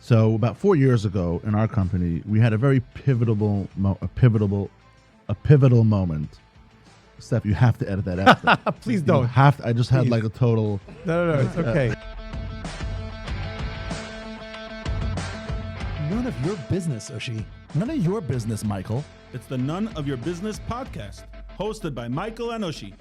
So about 4 years ago in our company, we had a very pivotal moment. Steph, you have to edit that out. Please don't. I just had like a total. No, it's okay. None of your business, Ushy. None of your business, Michael. It's the None of Your Business podcast, hosted by Michael and Ushy.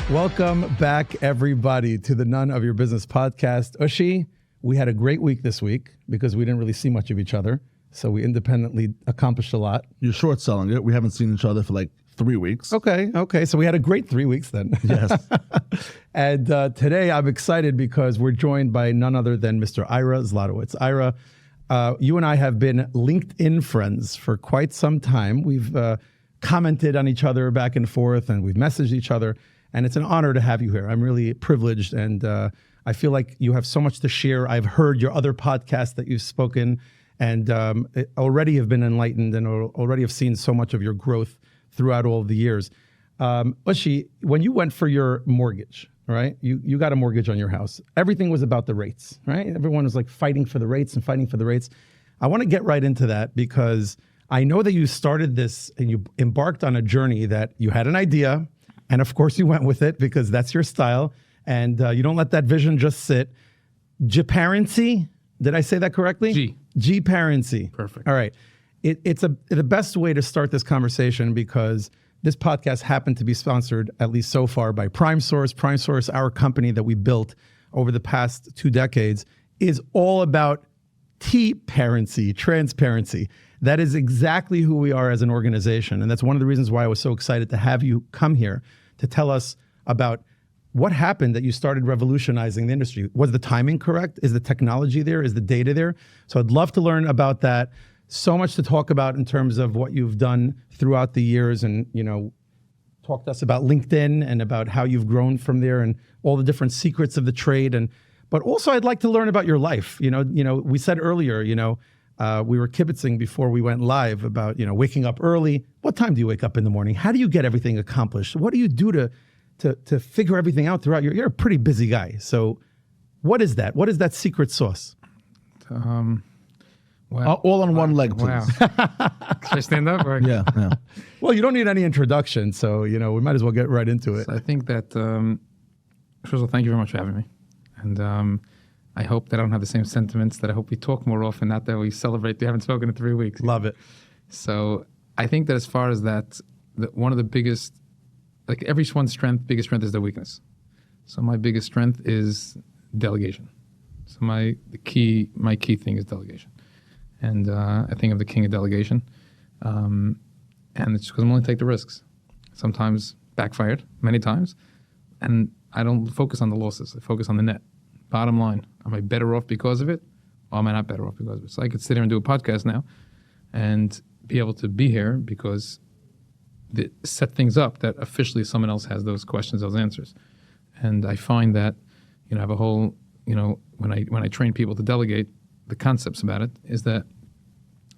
Welcome back, everybody, to the None of Your Business podcast. Ushy, we had a great week this week because we didn't really see much of each other. So we independently accomplished a lot. You're short selling it. We haven't seen each other for like 3 weeks. Okay. So we had a great 3 weeks then. Yes. And today I'm excited because we're joined by none other than Mr. Ira Zlotowitz. Ira, you and I have been LinkedIn friends for quite some time. We've commented on each other back and forth, and we've messaged each other. And it's an honor to have you here. I'm really privileged, and I feel like you have so much to share. I've heard your other podcasts that you've spoken, and already have been enlightened, and already have seen so much of your growth throughout all of the years. Ushy, when you went for your mortgage, right? You got a mortgage on your house. Everything was about the rates, right? Everyone was like fighting for the rates. I want to get right into that because I know that you started this and you embarked on a journey that you had an idea, and of course you went with it because that's your style, and you don't let that vision just sit. Gparency, did I say that correctly? Gparency. Perfect. All right. It's the best way to start this conversation because this podcast happened to be sponsored, at least so far, by PrimeSource. PrimeSource, our company that we built over the past 2 decades, is all about T-parency, transparency. That is exactly who we are as an organization. And that's one of the reasons why I was so excited to have you come here to tell us about what happened that you started revolutionizing the industry. Was the timing correct? Is the technology there? Is the data there? So I'd love to learn about that. So much to talk about in terms of what you've done throughout the years, and talk to us about LinkedIn and about how you've grown from there and all the different secrets of the trade. But also I'd like to learn about your life. We said earlier, we were kibitzing before we went live about, waking up early. What time do you wake up in the morning? How do you get everything accomplished? What do you do to figure everything out throughout you're a pretty busy guy. So what is that? What is that secret sauce? Wow. All on one leg, please. Wow. Should I stand up? Or? Yeah. Well, you don't need any introduction, so we might as well get right into it. So I think that, first of all, thank you very much for having me. And I hope that I don't have the same sentiments, that I hope we talk more often, not that we celebrate. We haven't spoken in 3 weeks. Love it. So I think that as far as that, one of the biggest, like everyone's biggest strength is their weakness. So my biggest strength is delegation. So my key thing is delegation. And I think I'm the king of delegation. And it's because I'm willing to take the risks. Sometimes backfired, many times. And I don't focus on the losses. I focus on the net. Bottom line, am I better off because of it? Or am I not better off because of it? So I could sit here and do a podcast now and be able to be here because set things up that officially someone else has those questions, those answers. And I find that, I have a whole, when I train people to delegate, the concepts about it is that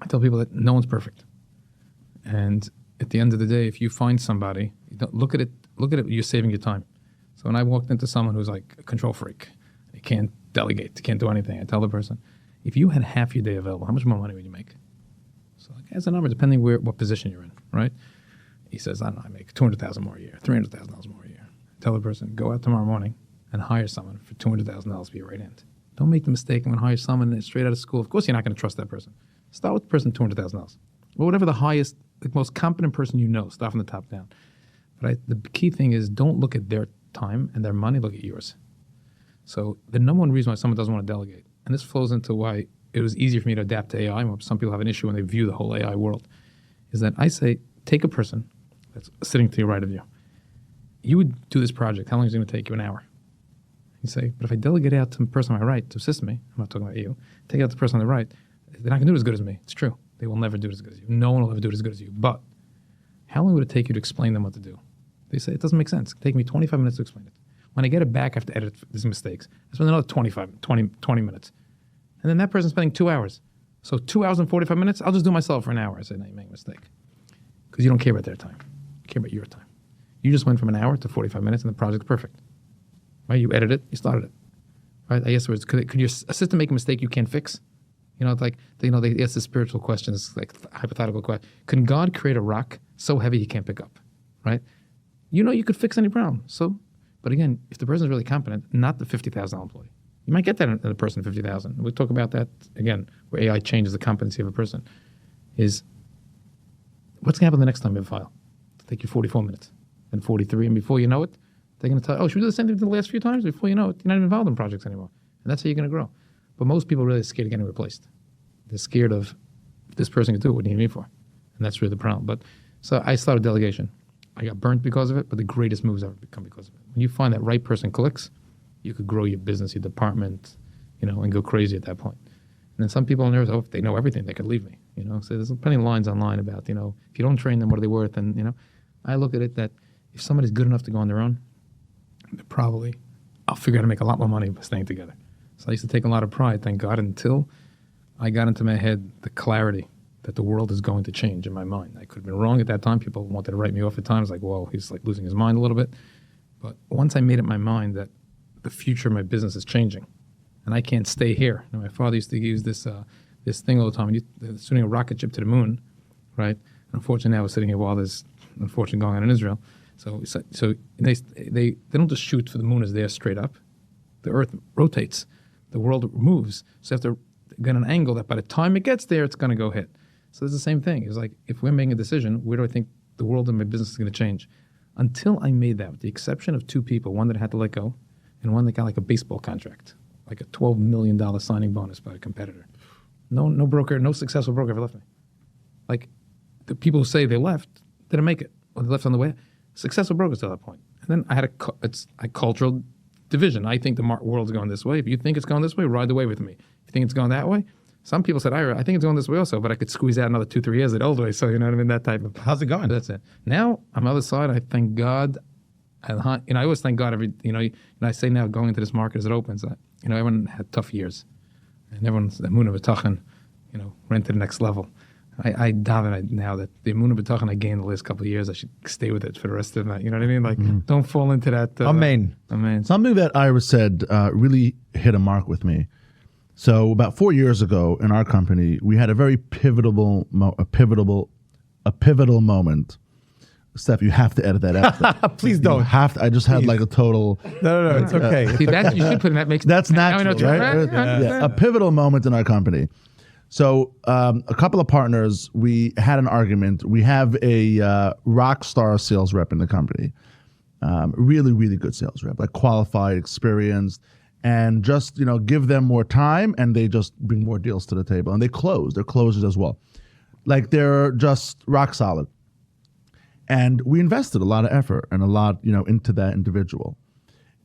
I tell people that no one's perfect. And at the end of the day, if you find somebody, you don't look at it, you're saving your time. So when I walked into someone who's like a control freak, he can't delegate, he can't do anything, I tell the person, if you had half your day available, how much more money would you make? So like, as a number, depending what position you're in, right? He says, I don't know, I make $200,000 more a year, $300,000 more a year. I tell the person, go out tomorrow morning and hire someone for $200,000 to be your right hand. Don't make the mistake and hire someone straight out of school. Of course, you're not going to trust that person. Start with the person $200,000. Well, whatever the highest, the most competent person start from the top down. But the key thing is don't look at their time and their money, look at yours. So the number one reason why someone doesn't want to delegate, and this flows into why it was easier for me to adapt to AI, and some people have an issue when they view the whole AI world, is that I say, take a person that's sitting to your right of you. You would do this project. How long is it going to take you? An hour. You say, but if I delegate out to the person on my right to assist me, I'm not talking about you, take out the person on the right, they're not going to do it as good as me. It's true. They will never do it as good as you. No one will ever do it as good as you. But how long would it take you to explain them what to do? They say, it doesn't make sense. It can take me 25 minutes to explain it. When I get it back, I have to edit these mistakes. I spend another 20 minutes. And then that person's spending 2 hours. So 2 hours and 45 minutes, I'll just do myself for an hour. I say, no, you make a mistake. Because you don't care about their time. You care about your time. You just went from an hour to 45 minutes and the project's perfect. Right? You edited it, you started it. right? I asked the words, could your assistant make a mistake you can't fix? You know, it's like, they ask the spiritual questions, like hypothetical question. Can God create a rock so heavy he can't pick up, right? You know you could fix any problem. So, but again, if the person's really competent, not the $50,000 employee. You might get that in a person 50,000. We'll talk about that again, where AI changes the competency of a person. Is what's going to happen the next time you have a file? It'll take you 44 minutes, then 43, and before you know it, they're going to tell you, oh, should we do the same thing the last few times? Before you know it, you're not even involved in projects anymore. And that's how you're going to grow. But most people are really scared of getting replaced. They're scared of, if this person can do it, what do you need me for? And that's really the problem. But so I started delegation. I got burnt because of it, but the greatest moves ever come because of it. When you find that right person clicks, you could grow your business, your department, you know, and go crazy at that point. And then some people are nervous, oh, if they know everything, they could leave me, you know. So there's plenty of lines online about, you know, if you don't train them, what are they worth? And, you know, I look at it that if somebody's good enough to go on their own, probably I'll figure out how to make a lot more money by staying together. So I used to take a lot of pride, thank God, until I got into my head the clarity that the world is going to change in my mind. I could have been wrong at that time. People wanted to write me off at times, like, whoa, he's like losing his mind a little bit. But once I made up my mind that the future of my business is changing, and I can't stay here. You know, my father used to use this thing all the time. Shooting a rocket ship to the moon, right? And unfortunately, I was sitting here while there's unfortunately going on in Israel. So they don't just shoot for the moon is there straight up. The Earth rotates, the world moves. So you have to get an angle that by the time it gets there, it's going to go hit. So it's the same thing. It's like if we're making a decision, where do I think the world and my business is going to change? Until I made that, with the exception of two people, one that I had to let go, and one that got like a baseball contract, like a $12 million signing bonus by a competitor. No broker, no successful broker ever left me. Like the people who say they left didn't make it, or they left on the way. Successful brokers to that point. And then I had a cultural division. I think the world's going this way. If you think it's going this way, ride the wave with me. If you think it's going that way, some people said, Ira, I think it's going this way also, but I could squeeze out another 2-3 years the old way. So you know what I mean? That type of. How's it going? That's it. Now on the other side, I thank God. I always thank God and I say now going into this market as it opens, everyone had tough years, and everyone's the Emunah B'Tachon, went to the next level. I daven now that the Emunah B'Tachon I gained the last couple of years, I should stay with it for the rest of that. You know what I mean? Like, don't fall into that. Amen. Something that Ira said really hit a mark with me. So about 4 years ago in our company, we had a very pivotal moment. Steph, you have to edit that out. Please don't. You have to. I just had like a total. No, it's okay. See, that you should put in that makes. That's natural, right? Yeah. A pivotal moment in our company. So a couple of partners, we had an argument. We have a rock star sales rep in the company. Really, really good sales rep, like qualified, experienced, and just, give them more time and they just bring more deals to the table. And they close. They're closers as well. Like they're just rock solid. And we invested a lot of effort and a lot, into that individual.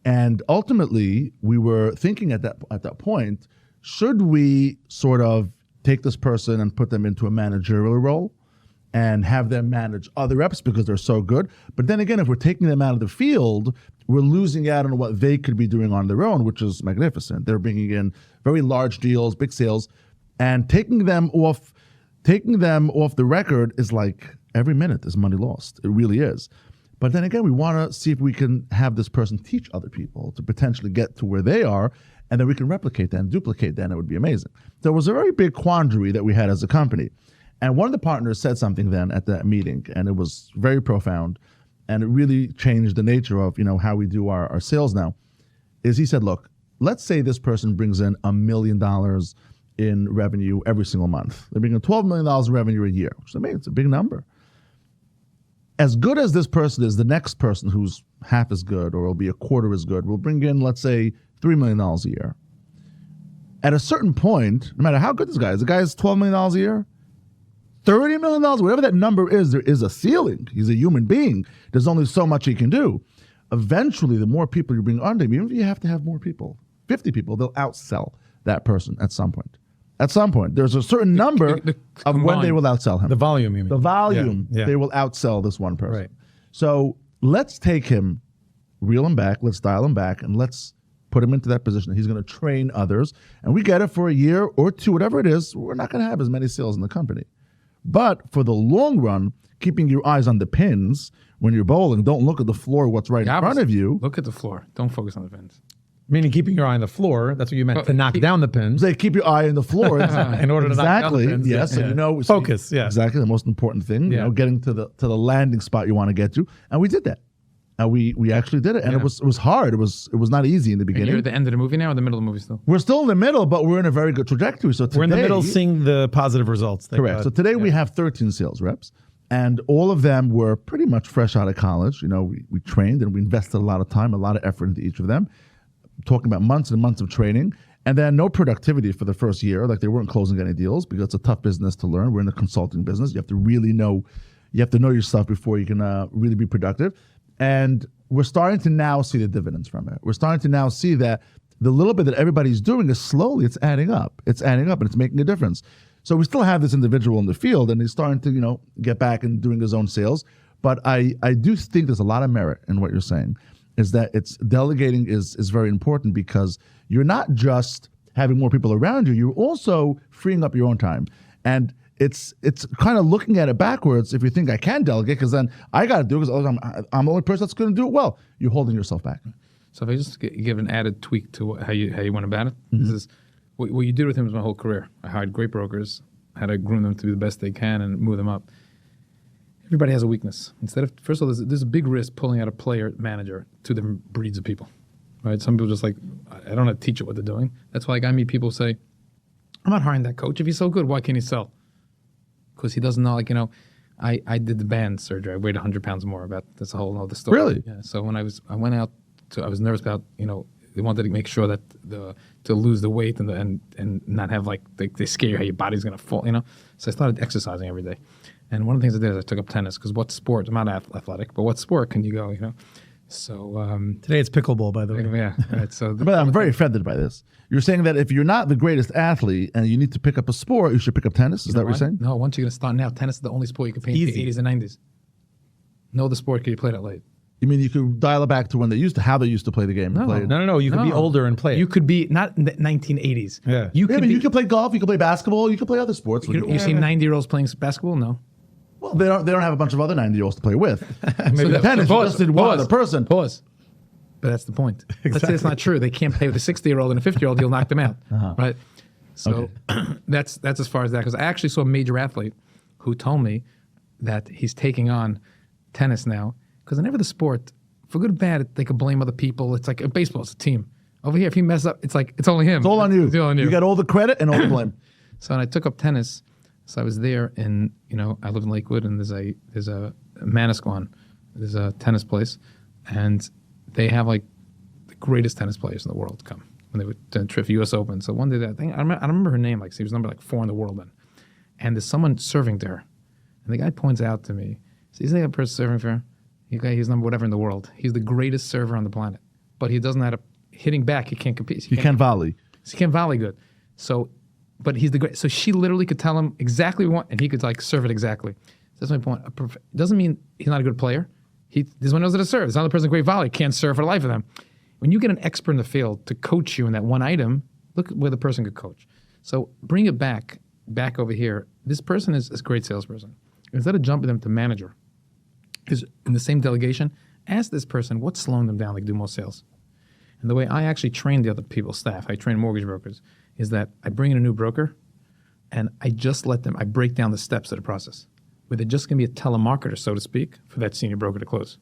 And ultimately, we were thinking at that point, should we sort of take this person and put them into a managerial role and have them manage other reps because they're so good? But then again, if we're taking them out of the field, we're losing out on what they could be doing on their own, which is magnificent. They're bringing in very large deals, big sales, and taking them off the record is like every minute is money lost. It really is. But then again, we want to see if we can have this person teach other people to potentially get to where they are, and then we can replicate that and duplicate that, and it would be amazing. So it was a very big quandary that we had as a company. And one of the partners said something then at that meeting, and it was very profound, and it really changed the nature of how we do our sales now, is he said, look, let's say this person brings in $1 million in revenue every single month. They're bringing $12 million in revenue a year, which is amazing. It's a big number. As good as this person is, the next person who's half as good or will be a quarter as good will bring in, let's say, $3 million a year. At a certain point, no matter how good this guy is, the guy is $12 million a year, $30 million, whatever that number is, there is a ceiling. He's a human being. There's only so much he can do. Eventually, the more people you bring under him, even if you have to have more people, 50 people, they'll outsell that person at some point. At some point, there's a certain number of when they will outsell him. The volume, you mean? The volume, yeah. They will outsell this one person. Right. So let's take him, reel him back, let's dial him back, and let's put him into that position. He's going to train others, and we get it for a year or two, whatever it is. We're not going to have as many sales in the company. But for the long run, keeping your eyes on the pins when you're bowling, don't look at the floor, what's right in front of you. Look at the floor. Don't focus on the pins. Meaning keeping your eye on the floor. That's what you meant, to knock down the pins. They keep your eye on the floor. In order to knock down the pins. Yes. Yeah. So, focus. Yeah. Exactly. The most important thing, Yeah. getting to the landing spot you want to get to. And we did that. And we actually did it. And it was hard. It was not easy in the And beginning. you're at the end of the movie now or the middle of the movie still? We're still in the middle, but we're in a very good trajectory. So today, We're in the middle seeing the positive results. Thank correct. God. So today we have 13 sales reps, and all of them were pretty much fresh out of college. We trained and we invested a lot of time, a lot of effort into each of them, talking about months and months of training, and then no productivity for the first year. Like, they weren't closing any deals because it's a tough business to learn. We're in the consulting business. You have to really know, your stuff before you can really be productive. And we're starting to now see the dividends from it. We're starting to now see that the little bit that everybody's doing is slowly, it's adding up. It's adding up and it's making a difference. So we still have this individual in the field and he's starting to, get back and doing his own sales. But I do think there's a lot of merit in what you're saying, is that delegating is very important, because you're not just having more people around you, you're also freeing up your own time. And it's kind of looking at it backwards if you think I can delegate, because then I got to do it because I'm the only person that's going to do it well. You're holding yourself back. So if I just give an added tweak to how you went about it, this is what you did with him was my whole career. I hired great brokers, had to groom them to be the best they can and move them up. Everybody has a weakness. First of all, there's a big risk pulling out a player manager, two different breeds of people, right? Some people just I don't have to teach it what they're doing. That's why I meet people say, I'm not hiring that coach. If he's so good, why can't he sell? Because he doesn't know, I did the band surgery. I weighed 100 pounds more. That's a whole other story. Really? Yeah. So when I went out, I was nervous about, they wanted to make sure that to lose the weight and not have they scare you how your body's gonna fall, So I started exercising every day. And one of the things I did is I took up tennis, because what sport? I'm not athletic, but what sport can you go? So Today it's pickleball, by the way. yeah. Right, so But I'm very offended by this. You're saying that if you're not the greatest athlete and you need to pick up a sport, you should pick up tennis? Is that what you're saying? No, once you're gonna start now, tennis is the only sport you can play in the 80s and 90s. No other sport can you play that late. You mean you could dial it back to how they used to play the game? No. Play it? No. You can be older and play it. You could be not in the 1980s. Yeah. You could You could play golf, you could play basketball, you could play other sports. You see 90-year-olds playing basketball? No. Well, they don't have a bunch of other 90-year-olds to play with. Maybe So tennis, you just did one other person. Pause. But that's the point. Let's say it's not true. They can't play with a 60-year-old and a 50-year-old. You'll knock them out, right? So that's as far as that. Because I actually saw a major athlete who told me that he's taking on tennis now, because in every other sport, for good or bad, they could blame other people. It's like baseball, it's a team. Over here, if he messes up, it's only him. It's all on you. It's all on you. You got all the credit and all the blame. So when I took up tennis, so I was there, and I live in Lakewood, and there's a Manasquan, there's a tennis place, and they have the greatest tennis players in the world come when they would trip for U.S. Open. So one day, I don't remember her name, she was number 4 in the world then, and there's someone serving to her, and the guy points out to me, so he's the person serving for her. He's number whatever in the world. He's the greatest server on the planet, but he doesn't know how to hitting back. He can't compete. He can't volley. He can't volley good. So, but he's the great. So she literally could tell him exactly what, and he could serve it exactly. So that's my point. Doesn't mean he's not a good player. This one knows how to serve. This another person, great volley, can't serve for the life of them. When you get an expert in the field to coach you in that one item, look where the person could coach. So bring it back over here. This person is a great salesperson. Instead of jumping them to manager, because in the same delegation, ask this person what's slowing them down to do more sales. And the way I actually train the other people's staff, I train mortgage brokers, is that I bring in a new broker and I just I break down the steps of the process, where they're just going to be a telemarketer, so to speak, for that senior broker to close.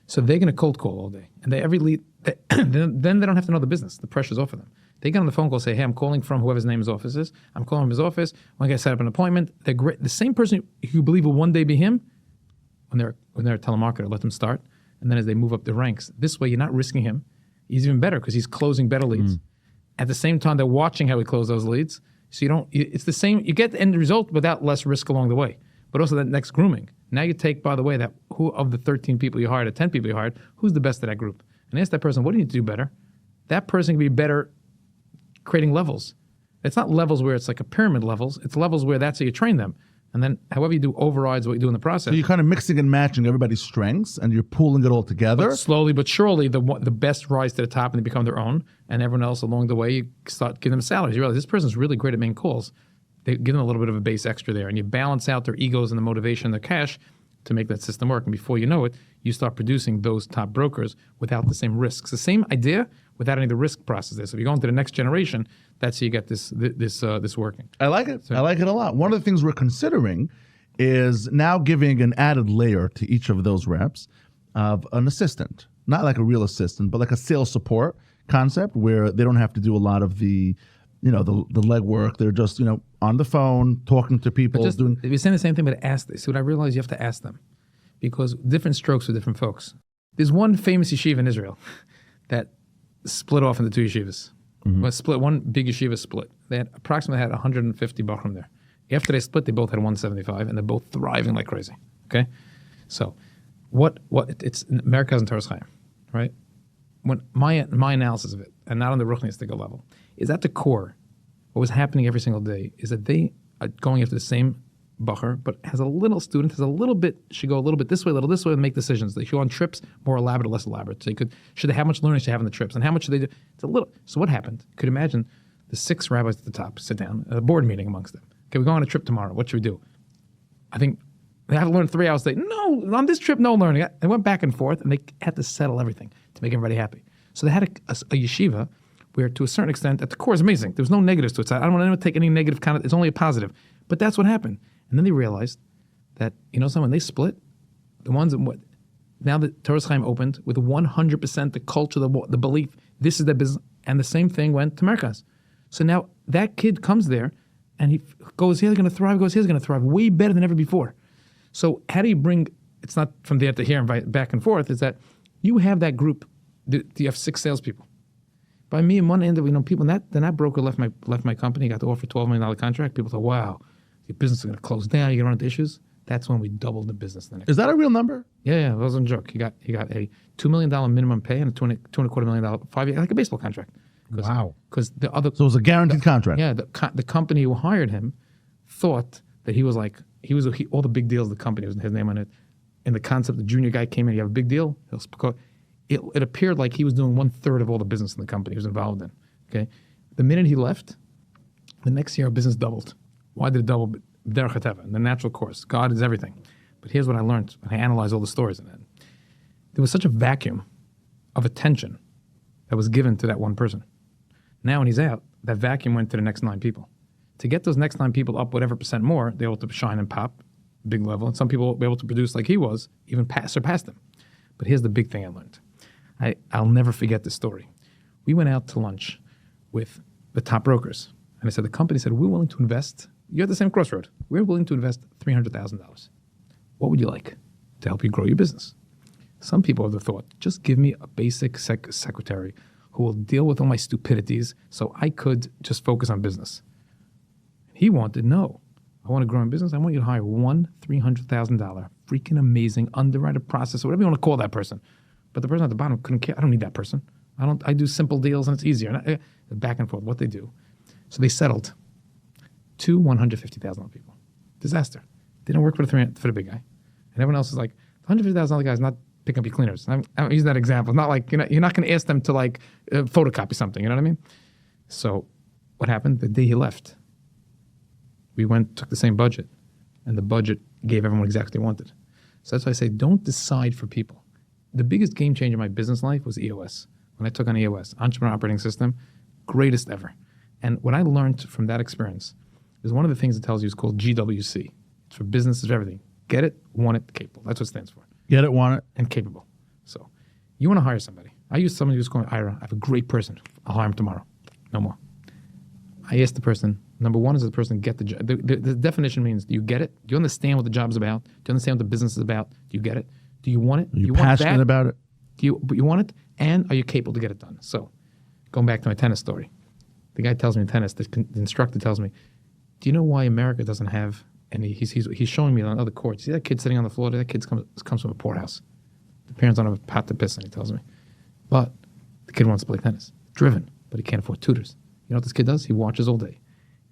So they're going to cold call all day. And every lead, then they don't have to know the business. The pressure's off of them. They get on the phone call, say, hey, I'm calling from whoever's name his office is. I'm calling from his office. When I get set up an appointment, they're great. The same person you believe will one day be him, when they're a telemarketer, let them start. And then as they move up the ranks, this way you're not risking him. He's even better because he's closing better leads. At the same time, they're watching how we close those leads. So it's the same, you get the end result without less risk along the way. But also that next grooming. Now you take, by the way, that who of the 13 people you hired or 10 people you hired, who's the best of that group? And ask that person, what do you need to do better? That person can be better creating levels. It's not levels where it's like a pyramid levels. It's levels where that's how you train them. And then however you do overrides what you do in the process. So you're kind of mixing and matching everybody's strengths and you're pooling it all together. But slowly but surely, the best rise to the top and they become their own. And everyone else along the way, you start giving them salaries. You realize this person's really great at making calls. They give them a little bit of a base extra there. And you balance out their egos and the motivation and their cash to make that system work. And before you know it, you start producing those top brokers without the same risks. The same idea without any of the risk process there. So if you go into the next generation, that's how you get this working. I like it. I like it a lot. One of the things we're considering is now giving an added layer to each of those reps of an assistant, not like a real assistant, but like a sales support concept where they don't have to do a lot of the legwork. They're just, on the phone, talking to people. If you're saying the same thing, but ask this. See, what I realize, you have to ask them, because different strokes for different folks. There's one famous yeshiva in Israel that split off into two yeshivas. One big yeshiva split. They had approximately 150 bachrim there. After they split, they both had 175, and they're both thriving like crazy. Okay, so it's America and Torah Chaim, right? When my analysis of it, and not on the ruchnistic level, is at the core. What was happening every single day is that they are going after the same bacher, but has a little bit, should go a little bit this way, a little this way, and make decisions. They should go on trips, more elaborate or less elaborate. So should they have much learning should they have on the trips, and how much should they do? It's a little. So what happened? You could imagine the 6 rabbis at the top sit down, a board meeting amongst them. Okay, we're going on a trip tomorrow. What should we do? I think they have to learn 3 hours a day. No, on this trip, no learning. They went back and forth, and they had to settle everything to make everybody happy. So they had a yeshiva where, to a certain extent, at the core is amazing. There's no negatives to it. So I don't want anyone to take any negative kind of. It's only a positive. But that's what happened. And then they realized that, when they split, the ones in what now the Torah Chaim opened with 100% the culture, the belief, this is the business, and the same thing went to Merkaz. So now that kid comes there, and he goes, here's going to thrive, goes, here's going to thrive, way better than ever before. So how do you bring, it's not from there to here and back and forth, is that you have that group, you have 6 salespeople. By me, in one end, people, then that broker left my company, got to offer $12 million contract. People thought, wow, your business is going to close down, you're going to run into issues. That's when we doubled the business. Is that a real number? Yeah, it wasn't a joke. He got a $2 million minimum pay and a $2.25 million 5-year, like a baseball contract. Wow. Because the other, so it was a guaranteed contract. Yeah, the company who hired him thought that he was all the big deals. The company was his name on it, and the concept. The junior guy came in. You have a big deal. It appeared like he was doing 1/3 of all the business in the company he was involved in. Okay, the minute he left, the next year our business doubled. Why did it double? Derech hateva, the natural course. God is everything. But here's what I learned when I analyzed all the stories in it. There was such a vacuum of attention that was given to that one person. Now when he's out, that vacuum went to the next 9 people. To get those next 9 people up whatever percent more, they're able to shine and pop, big level. And some people will be able to produce like he was, even surpass them. But here's the big thing I learned. I'll never forget this story. We went out to lunch with the top brokers. And I said, the company said, we're willing to invest. You're at the same crossroad. We're willing to invest $300,000. What would you like to help you grow your business? Some people have the thought, just give me a basic secretary who will deal with all my stupidities so I could just focus on business. He wanted, no, I want to grow in business. I want you to hire one $300,000 freaking amazing underwriter process, or whatever you want to call that person. But the person at the bottom couldn't care. I don't need that person. I do simple deals and it's easier. Back and forth, what they do. So they settled 2 $150,000 people. Disaster. Didn't work for the big guy. And everyone else is like, the $150,000 guy is not picking up your cleaners. I'm using that example. Not like, you're not going to ask them to photocopy something. You know what I mean? So what happened? The day he left, we took the same budget, and the budget gave everyone exactly what they wanted. So that's why I say, don't decide for people. The biggest game changer in my business life was EOS. When I took on EOS, Entrepreneur Operating System, greatest ever. And what I learned from that experience is one of the things it tells you is called GWC. It's for business, it's for everything. Get it, want it, capable. That's what it stands for. Get it, want it. And capable. So you want to hire somebody. I use somebody who's going, Ira, I have a great person. I'll hire him tomorrow. No more. I asked the person, number one, is the person get the job? The definition means, do you get it? Do you understand what the job's about? Do you understand what the business is about? Do you get it? Do you want it? Are you passionate about it? You want it? And are you capable to get it done? So going back to my tennis story. The guy tells me in tennis, the instructor tells me, do you know why America doesn't have any, he's showing me on other courts. See that kid sitting on the floor? That kid comes from a poorhouse. The parents don't have a pot to piss in, he tells me. But the kid wants to play tennis. Driven, but he can't afford tutors. You know what this kid does? He watches all day.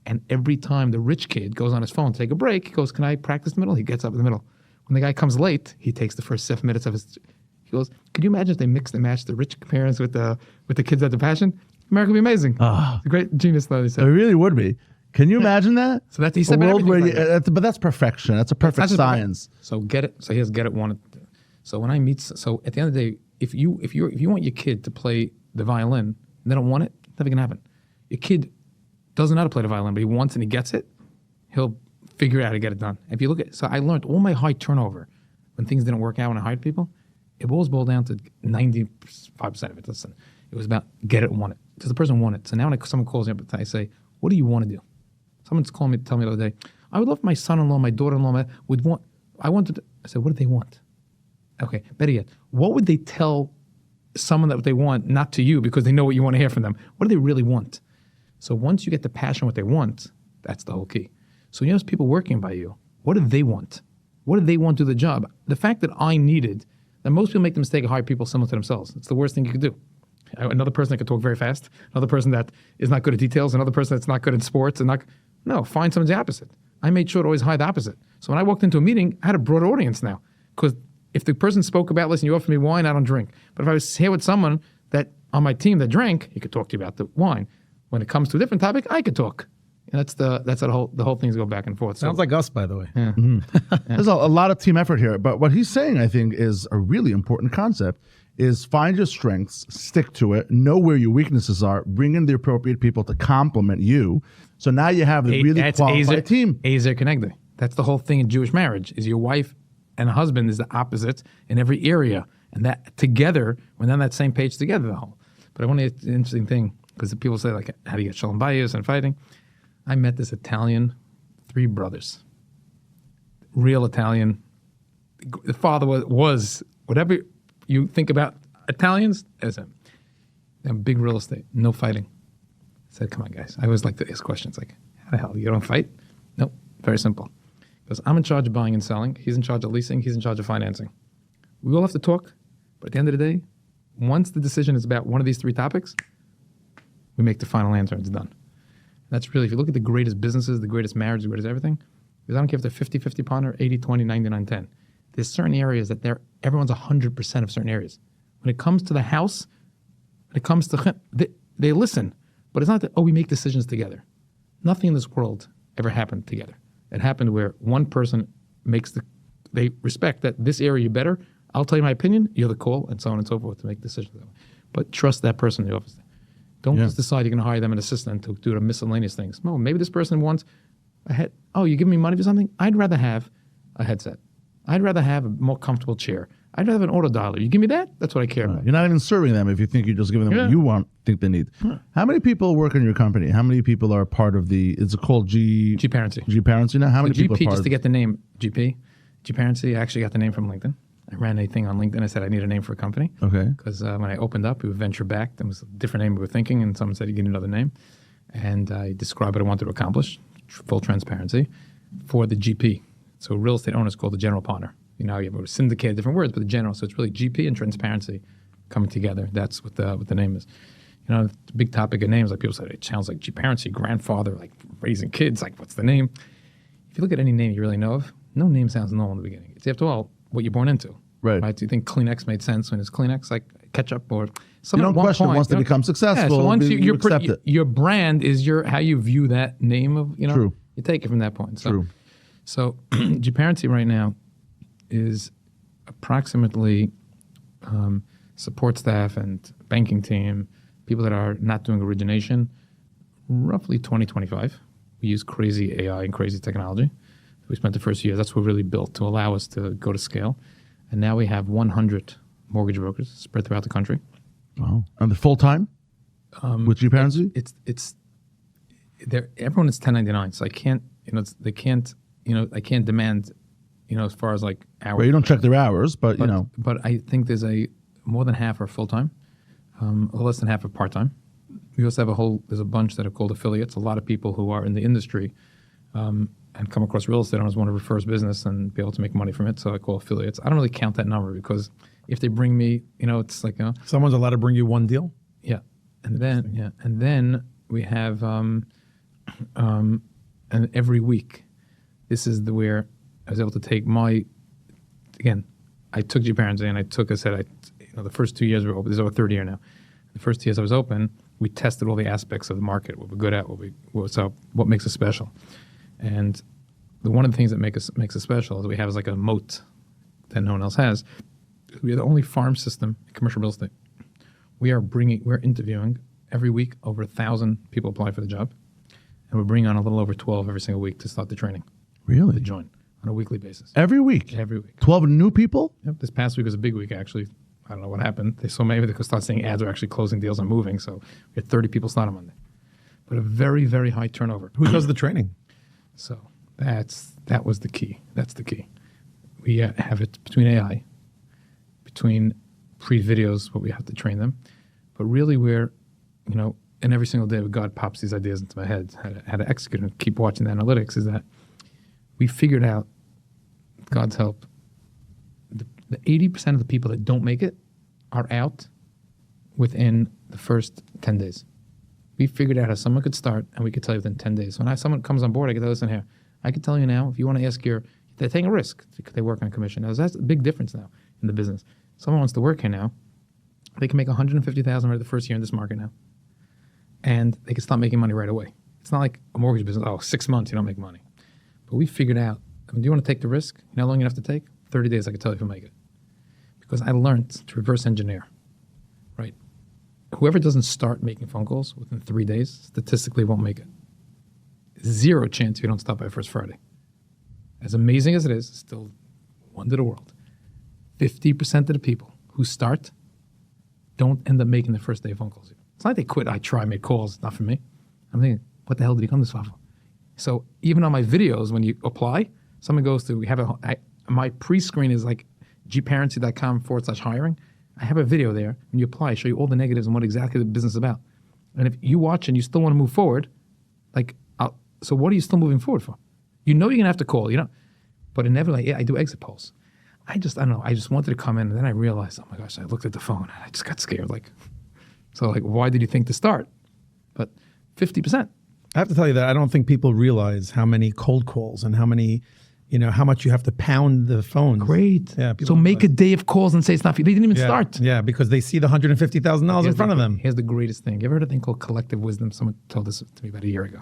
And every time the rich kid goes on his phone to take a break, he goes, can I practice in the middle? He gets up in the middle. When the guy comes late, he takes the first 7 minutes of his, he goes, could you imagine if they mix and match the rich parents with the kids that have the passion? America would be amazing. It's a great genius, though, he said. It really would be. Can you imagine that? So that he said, a world where but that's perfection. That's a perfect science. So get it. So he has get it, want it. So when I meet, so at the end of the day, if you want your kid to play the violin and they don't want it, nothing can happen. Your kid doesn't know how to play the violin, but he wants and he gets it, he'll figure out how to get it done. If you look at, so I learned all my high turnover when things didn't work out when I hired people, it always boiled down to 95% of it. Listen, it was about get it and want it. Because the person wanted it. So now when someone calls me up, I say, what do you want to do? Someone's calling me to tell me the other day, I would love my son-in-law, my daughter-in-law would want, I said, what do they want? Okay, better yet, what would they tell someone that they want, not to you because they know what you want to hear from them? What do they really want? So once you get the passion what they want, that's the whole key. So you know, people working by you, what do they want? What do they want to do the job? The fact that I needed, that most people make the mistake of hiring people similar to themselves. It's the worst thing you could do. Another person that can talk very fast, another person that is not good at details, another person that's not good at sports, no, find someone's the opposite. I made sure to always hire the opposite. So when I walked into a meeting, I had a broad audience now. Because if the person spoke about, listen, you offer me wine, I don't drink. But if I was here with someone that on my team that drank, he could talk to you about the wine. When it comes to a different topic, I could talk. And that's how the whole things go back and forth. Sounds like us, by the way. Yeah. There's a lot of team effort here. But what he's saying, I think, is a really important concept, is find your strengths, stick to it, know where your weaknesses are, bring in the appropriate people to complement you. So now you have the really qualified team. Ezer connected. That's the whole thing in Jewish marriage, is your wife and husband is the opposites in every area. And that together, when they're on that same page together, the whole. But I want to get an interesting thing, because people say, like, how do you get shalom bayis and fighting? I met this Italian, 3 brothers. Real Italian. The father was whatever you think about Italians, as a big real estate, no fighting. I said, come on, guys. I always like to ask questions like, how the hell, you don't fight? Nope, very simple. Because I'm in charge of buying and selling, he's in charge of leasing, he's in charge of financing. We all have to talk, but at the end of the day, once the decision is about one of these 3 topics, we make the final answer and it's done. That's really, if you look at the greatest businesses, the greatest marriage, the greatest everything, because I don't care if they're 50-50 partner, 80-20, 99-10. There's certain areas that everyone's 100% of certain areas. When it comes to the house, when it comes to, they listen, but it's not that, we make decisions together. Nothing in this world ever happened together. It happened where one person they respect that this area you're better, I'll tell you my opinion, you're the call, and so on and so forth to make decisions that way. But trust that person in the office. Don't just decide you're going to hire them an assistant to do the miscellaneous things. No, maybe this person wants a head. Oh, you give me money for something? I'd rather have a headset. I'd rather have a more comfortable chair. I'd rather have an auto dialer. You give me that? That's what I care about. You're not even serving them if you think you're just giving them what you think they need. How many people work in your company? How many people are part of is it called Gparency. Gparency now? How many people are part just of to get the name Gparency, I actually got the name from LinkedIn. I ran a thing on LinkedIn. I said I need a name for a company. Okay. Because when I opened up, we were venture backed. It was a different name we were thinking, and someone said you get another name. And I described what I wanted to accomplish, full transparency, for the GP. So real estate owners called the general partner. You know, you have syndicated different words, but the general. So it's really GP and transparency coming together. That's what the name is. You know, the big topic of names, like people say, it sounds like Gparency, grandfather, like raising kids. Like, what's the name? If you look at any name you really know of, no name sounds normal in the beginning. It's after all what you're born into. Right. Do you think Kleenex made sense when it's Kleenex, like ketchup or You don't question once they become successful. So once you accept it. Your brand is how you view that name of, True. You take it from that point. So, True. So Gparency right now is approximately support staff and banking team, people that are not doing origination, roughly 20-25. We use crazy AI and crazy technology. We spent the first year, that's what we really built to allow us to go to scale. And now we have 100 mortgage brokers spread throughout the country. Wow. And the full time with Gparency? Everyone is 1099, so I can't, I can't demand, as far as like hours. Well, you don't check their hours, but you know. But I think there's more than half are full time, less than half are part time. We also have there's a bunch that are called affiliates. A lot of people who are in the industry and come across real estate owners want to refer his business and be able to make money from it. So I call affiliates. I don't really count that number because if they bring me, it's like someone's allowed to bring you one deal. Yeah, and then we have and every week, this is where I was able to take I took Gparency and the first 2 years we were open. This is our third year now. The first 2 years I was open, we tested all the aspects of the market, what we're good at, what makes us special. And one of the things that makes us special is we have like a moat that no one else has. We are the only farm system in commercial real estate we're interviewing every week over 1,000 people apply for the job. And we're bringing on a little over 12 every single week to start the training, Really? to join on a weekly basis. Every week? Every week. 12 new people? Yep. This past week was a big week, actually. I don't know what happened. They saw maybe they could start seeing ads are actually closing deals and moving. So we had 30 people start on Monday. But a very, very high turnover. Who does the training? So that was the key. That's the key. We have it between AI, between pre-videos, what we have to train them. But really we're, and every single day God pops these ideas into my head, how to execute and keep watching the analytics, is that we figured out, with God's help, the 80% of the people that don't make it are out within the first 10 days. We figured out how someone could start, and we could tell you within 10 days. When someone comes on board, I can tell, listen here, I can tell you now, if you want to ask they're taking a risk. They work on commission. Now, that's a big difference now in the business. Someone wants to work here now. They can make $150,000 right the first year in this market now. And they can start making money right away. It's not like a mortgage business. 6 months, you don't make money. But we figured out, do you want to take the risk? You know how long you have to take? 30 days, I can tell you if you'll make it. Because I learned to reverse engineer, right? Whoever doesn't start making phone calls within 3 days, statistically won't make it. 0 chance you don't stop by first Friday. As amazing as it is, it's still wonder the world. 50% of the people who start don't end up making their first day of phone calls. It's not like they quit, I try, make calls, not for me. I'm thinking, what the hell did he come this far for? So even on my videos, when you apply, someone goes to, my pre-screen is like Gparency.com/hiring. I have a video there. When you apply, I show you all the negatives and what exactly the business is about. And if you watch and you still want to move forward, so what are you still moving forward for? You're going to have to call, But inevitably, I do exit polls. I don't know. I just wanted to come in, and then I realized, oh my gosh, I looked at the phone, and I just got scared. Why did you think to start? But 50%. I have to tell you that I don't think people realize how many cold calls and how many, how much you have to pound the phone. Great. Yeah. So make a day of calls and say it's not. They didn't even start. Yeah, because they see the $150,000 in front of them. Here's the greatest thing. You ever heard of a thing called collective wisdom? Someone told this to me about a year ago.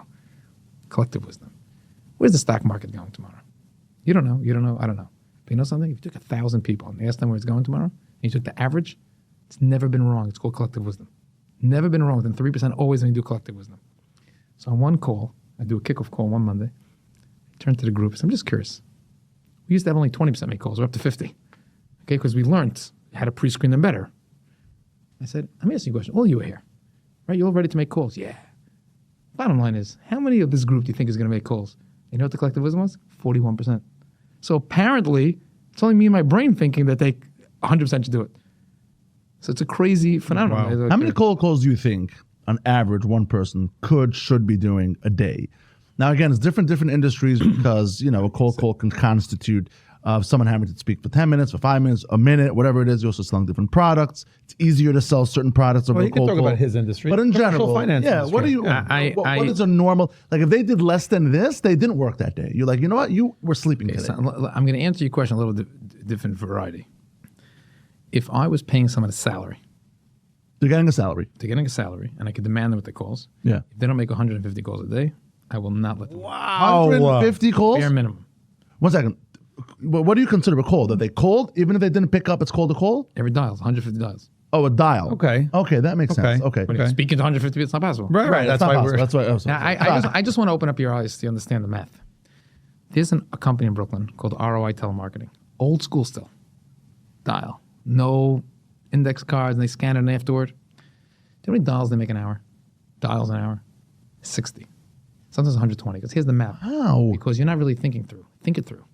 Collective wisdom. Where's the stock market going tomorrow? You don't know. You don't know. I don't know. But you know something? If you took 1,000 people and asked them where it's going tomorrow, and you took the average, it's never been wrong. It's called collective wisdom. Never been wrong. Within 3%, always when you do collective wisdom. So on one call, I do a kickoff call one Monday. I turn to the group. I'm just curious. We used to have only 20% make calls. We're up to 50. Okay, because we learned how to pre-screen them better. I said, let me ask you a question. All you are here, right? You're all ready to make calls. Yeah. Bottom line is, how many of this group do you think is going to make calls? You know what the collective wisdom was? 41%. So apparently, it's only me and my brain thinking that they 100% should do it. So it's a crazy phenomenon. Wow. How many cold calls do you think, on average, one person should be doing a day? Now, again, it's different industries because, a cold call can constitute someone having to speak for 10 minutes, for 5 minutes, a minute, whatever it is. You're also selling different products. It's easier to sell certain products over a cold call. You can talk about his industry. But in general, finance industry. What do you, what is a normal, if they did less than this, they didn't work that day. You're like, you know what? You were sleeping today. So I'm going to answer your question a little different variety. If I was paying someone a salary. They're getting a salary. And I could demand them with the calls. Yeah. If they don't make 150 calls a day, I will not let them. Wow. 150 calls? Bare minimum. 1 second. What do you consider a call? That they called? Even if they didn't pick up, it's called a call? Every dial is 150 dials. Oh, a dial. Okay. Okay, that makes sense. Okay. But if you're speaking to 150 people, it's not possible. Right. That's why we're... That's why... Oh, I just want to open up your eyes to understand the math. There's a company in Brooklyn called ROI Telemarketing. Old school still. Dial. No index cards, and they scan it afterward. Do you know how many dials they make an hour? Dials an hour? 60. Sometimes 120. Because here's the math. How? Because you're not really thinking through. Think it through.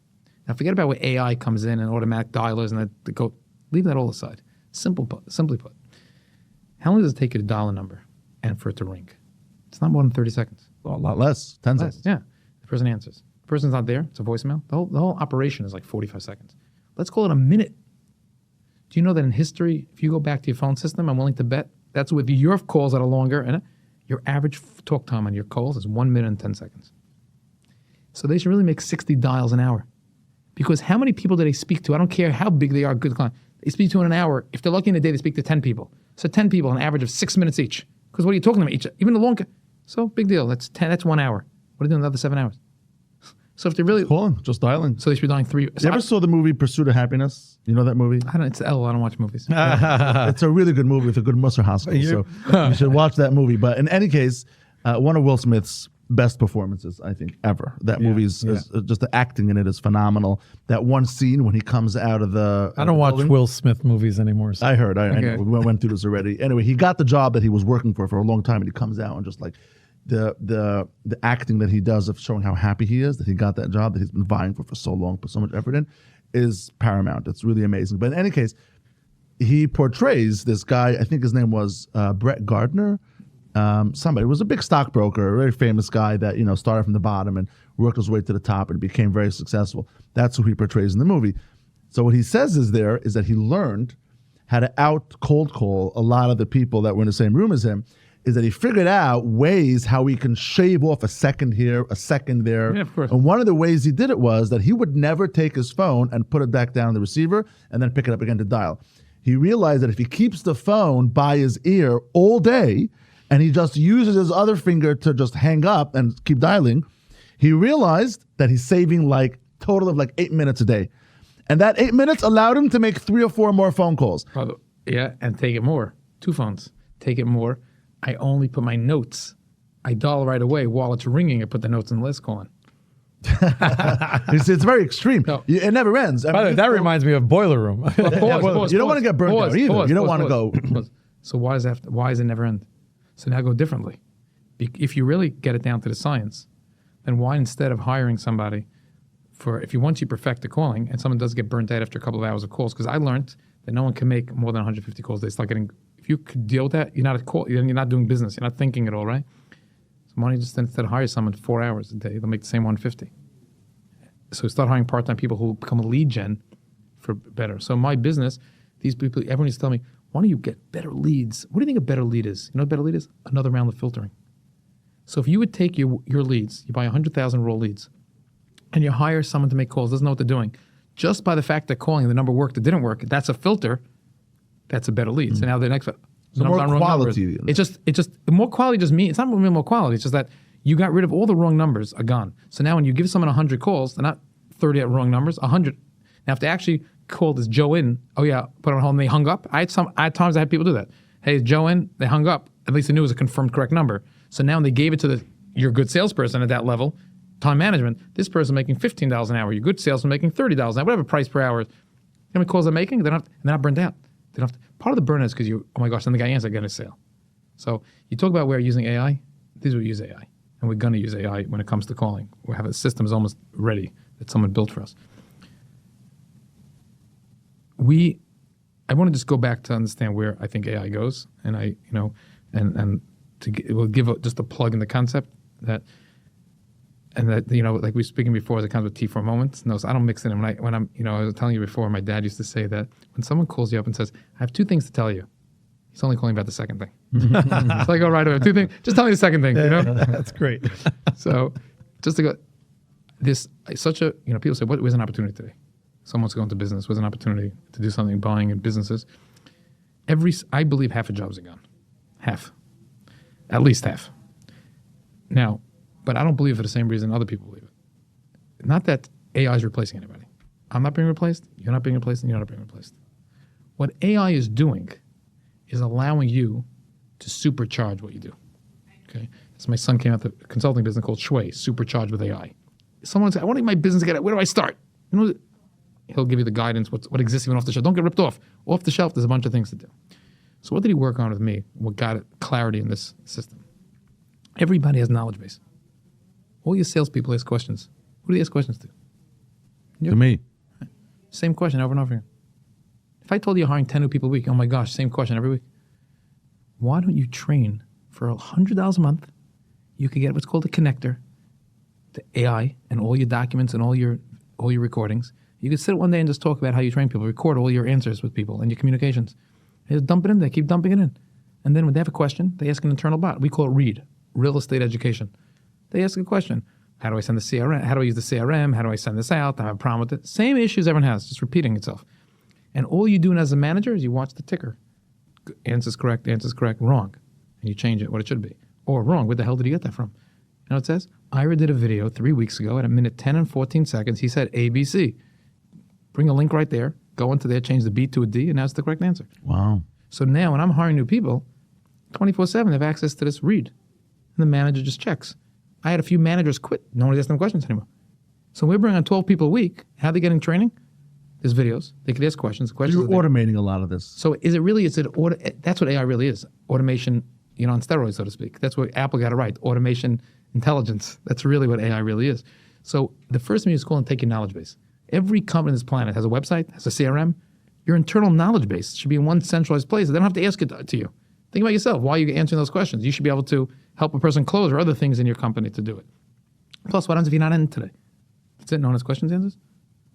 Now forget about where AI comes in and automatic dialers and that go. Leave that all aside. Simply put. How long does it take you to dial a number and for it to ring? It's not more than 30 seconds. Well, a lot less. 10 seconds. Yeah. The person answers. The person's not there. It's a voicemail. The whole operation is like 45 seconds. Let's call it a minute. Do you know that in history, if you go back to your phone system, I'm willing to bet that's with your calls that are longer, and your average talk time on your calls is 1 minute and 10 seconds. So they should really make 60 dials an hour. Because how many people do they speak to? I don't care how big they are, good client. They speak to in an hour. If they're lucky in a day, they speak to 10 people. So 10 people, an average of 6 minutes each. Because what are you talking about each? Even the longer. So big deal. That's 1 hour. What are you doing the other 7 hours? So if they're really Calling, just dialing. so they should be dialing 3. So You ever saw the movie Pursuit of Happiness? You know that movie? I don't. It's L. I don't watch movies. It's a really good movie with a good Musser Haskell. So you should watch that movie. But in any case, one of Will Smith's best performances, I think, ever. That movie is just the acting in it is phenomenal. That one scene when he comes out of the I don't watch building. Will Smith movies anymore. So. I heard. I know. We went through this already. Anyway, he got the job that he was working for a long time, and he comes out and just like the acting that he does of showing how happy he is that he got that job that he's been vying for so long, put so much effort in, is paramount. It's really amazing. But in any case, he portrays this guy. I think his name was Brett Gardner. Somebody was a big stockbroker, a very famous guy that started from the bottom and worked his way to the top and became very successful. That's who he portrays in the movie. So what he says is that he learned how to cold call a lot of the people that were in the same room as him. Is that he figured out ways how he can shave off a second here, a second there. Yeah, of course. And one of the ways he did it was that he would never take his phone and put it back down the receiver and then pick it up again to dial. He realized that if he keeps the phone by his ear all day and he just uses his other finger to just hang up and keep dialing, he realized that he's saving like total of like 8 minutes a day. And that 8 minutes allowed him to make 3 or 4 more phone calls. Yeah, and take it more. 2 phones. Take it more. I only put my notes. I dial right away while it's ringing. I put the notes in the list calling. It's very extreme. No. It never ends. By the way, that reminds me of Boiler Room. You don't want to get burned out either. You don't want to go. So why does it never end? So now go differently. If you really get it down to the science, then why instead of hiring somebody once you perfect the calling and someone does get burnt out after a couple of hours of calls, because I learned that no one can make more than 150 calls. They start getting. If you could deal with that, you're not doing business. You're not thinking at all, right? So why don't you just instead hire someone 4 hours a day? They'll make the same 150. So start hiring part-time people who will become a lead gen for better. So my business, these people, everyone used to tell me, why don't you get better leads? What do you think a better lead is? You know what a better lead is? Another round of filtering. So if you would take your leads, you buy 100,000 raw leads, and you hire someone to make calls, doesn't know what they're doing, just by the fact they're calling and the number worked or didn't work, that's a filter. That's a better lead. So now the next So more quality. It's just more quality. Just means it's not really more quality. It's just that you got rid of all the wrong numbers are gone. So now when you give someone 100 calls, they're not 30 at wrong numbers. 100. Now if they actually called this Joe in, oh yeah, put on hold and they hung up. I had times I had people do that. Hey, is Joe in? They hung up. At least they knew it was a confirmed correct number. So now when they gave it to your good salesperson at that level, time management. This person making $15 an hour. Your good salesman making $30 an hour. Whatever price per hour. You know how many calls they're making? They're not burned out. They don't have to, part of the burnout is because oh my gosh, then the guy answered, I get a sale. So you talk about where using AI. This is where we use AI. And we're going to use AI when it comes to calling. We have a system is almost ready that someone built for us. I want to just go back to understand where I think AI goes. And we'll give just a plug in the concept that like we were speaking before, it comes with T4 moments. No, so I don't mix it in. When I'm, I was telling you before, my dad used to say that when someone calls you up and says, I have 2 things to tell you, he's only calling about the second thing. So I go right away, 2 things, just tell me the second thing, That's great. So just to go, people say, where's an opportunity today? Someone's going to business, where's an opportunity to do something, buying in businesses? I believe half of jobs are gone. Half. At least half. Now, but I don't believe it for the same reason other people believe it. Not that AI is replacing anybody. I'm not being replaced, you're not being replaced, and you're not being replaced. What AI is doing is allowing you to supercharge what you do. Okay? So my son came out the consulting business called Shui, Supercharged with AI. Someone said, I want to get my business together. Where do I start? He'll give you the guidance, what exists even off the shelf. Don't get ripped off. Off the shelf, there's a bunch of things to do. So what did he work on with me? What got clarity in this system? Everybody has knowledge base. All your salespeople ask questions. Who do they ask questions to? To me. Same question over and over again. If I told you you're hiring 10 new people a week, oh my gosh, same question every week. Why don't you train for $100 a month? You could get what's called a connector to AI and all your documents and all your recordings. You could sit one day and just talk about how you train people, record all your answers with people and your communications. They just dump it in there, keep dumping it in. And then when they have a question, they ask an internal bot. We call it READ, Real Estate Education. They ask a question. How do I send the CRM? How do I use the CRM? How do I send this out? I have a problem with it. Same issues everyone has, just repeating itself. And all you do as a manager is you watch the ticker. Answer's correct, wrong. And you change it, what it should be. Or wrong, where the hell did you get that from? You know what it says? Ira did a video 3 weeks ago at 1:10 and 14 seconds. He said ABC. Bring a link right there. Go into there, change the B to a D, and that's the correct answer. Wow. So now when I'm hiring new people, 24/7, they have access to this read. And the manager just checks. I had a few managers quit. No one's asking them questions anymore. So we're bringing on 12 people a week. How are they getting training? There's videos. They could ask questions. You're automating a lot of this. So that's what AI really is. Automation, on steroids, so to speak. That's what Apple got it right. Automation intelligence. That's really what AI really is. So the first thing is call and take your knowledge base. Every company on this planet has a website, has a CRM. Your internal knowledge base should be in one centralized place. They don't have to ask it to you. Think about yourself. Why are you answering those questions? You should be able to help a person close or other things in your company to do it. Plus, what happens if you're not in today? That's it. No one has questions, answers.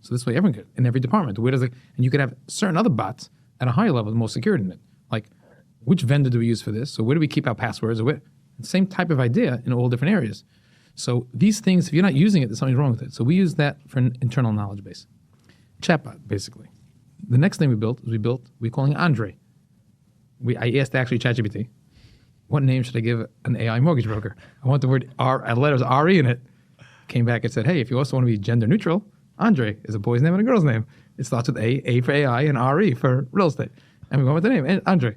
So this way, everyone could, in every department. And you could have certain other bots at a higher level with more security in it. Like, which vendor do we use for this? So where do we keep our passwords? Same type of idea in all different areas. So these things, if you're not using it, there's something wrong with it. So we use that for an internal knowledge base. Chatbot, basically. The next thing we calling it Andre. I asked actually ChatGPT, what name should I give an AI mortgage broker? I want the word letters RE in it. Came back and said, hey, if you also want to be gender neutral, Andre is a boy's name and a girl's name. It starts with A for AI, and RE for real estate. And we went with the name, Andre.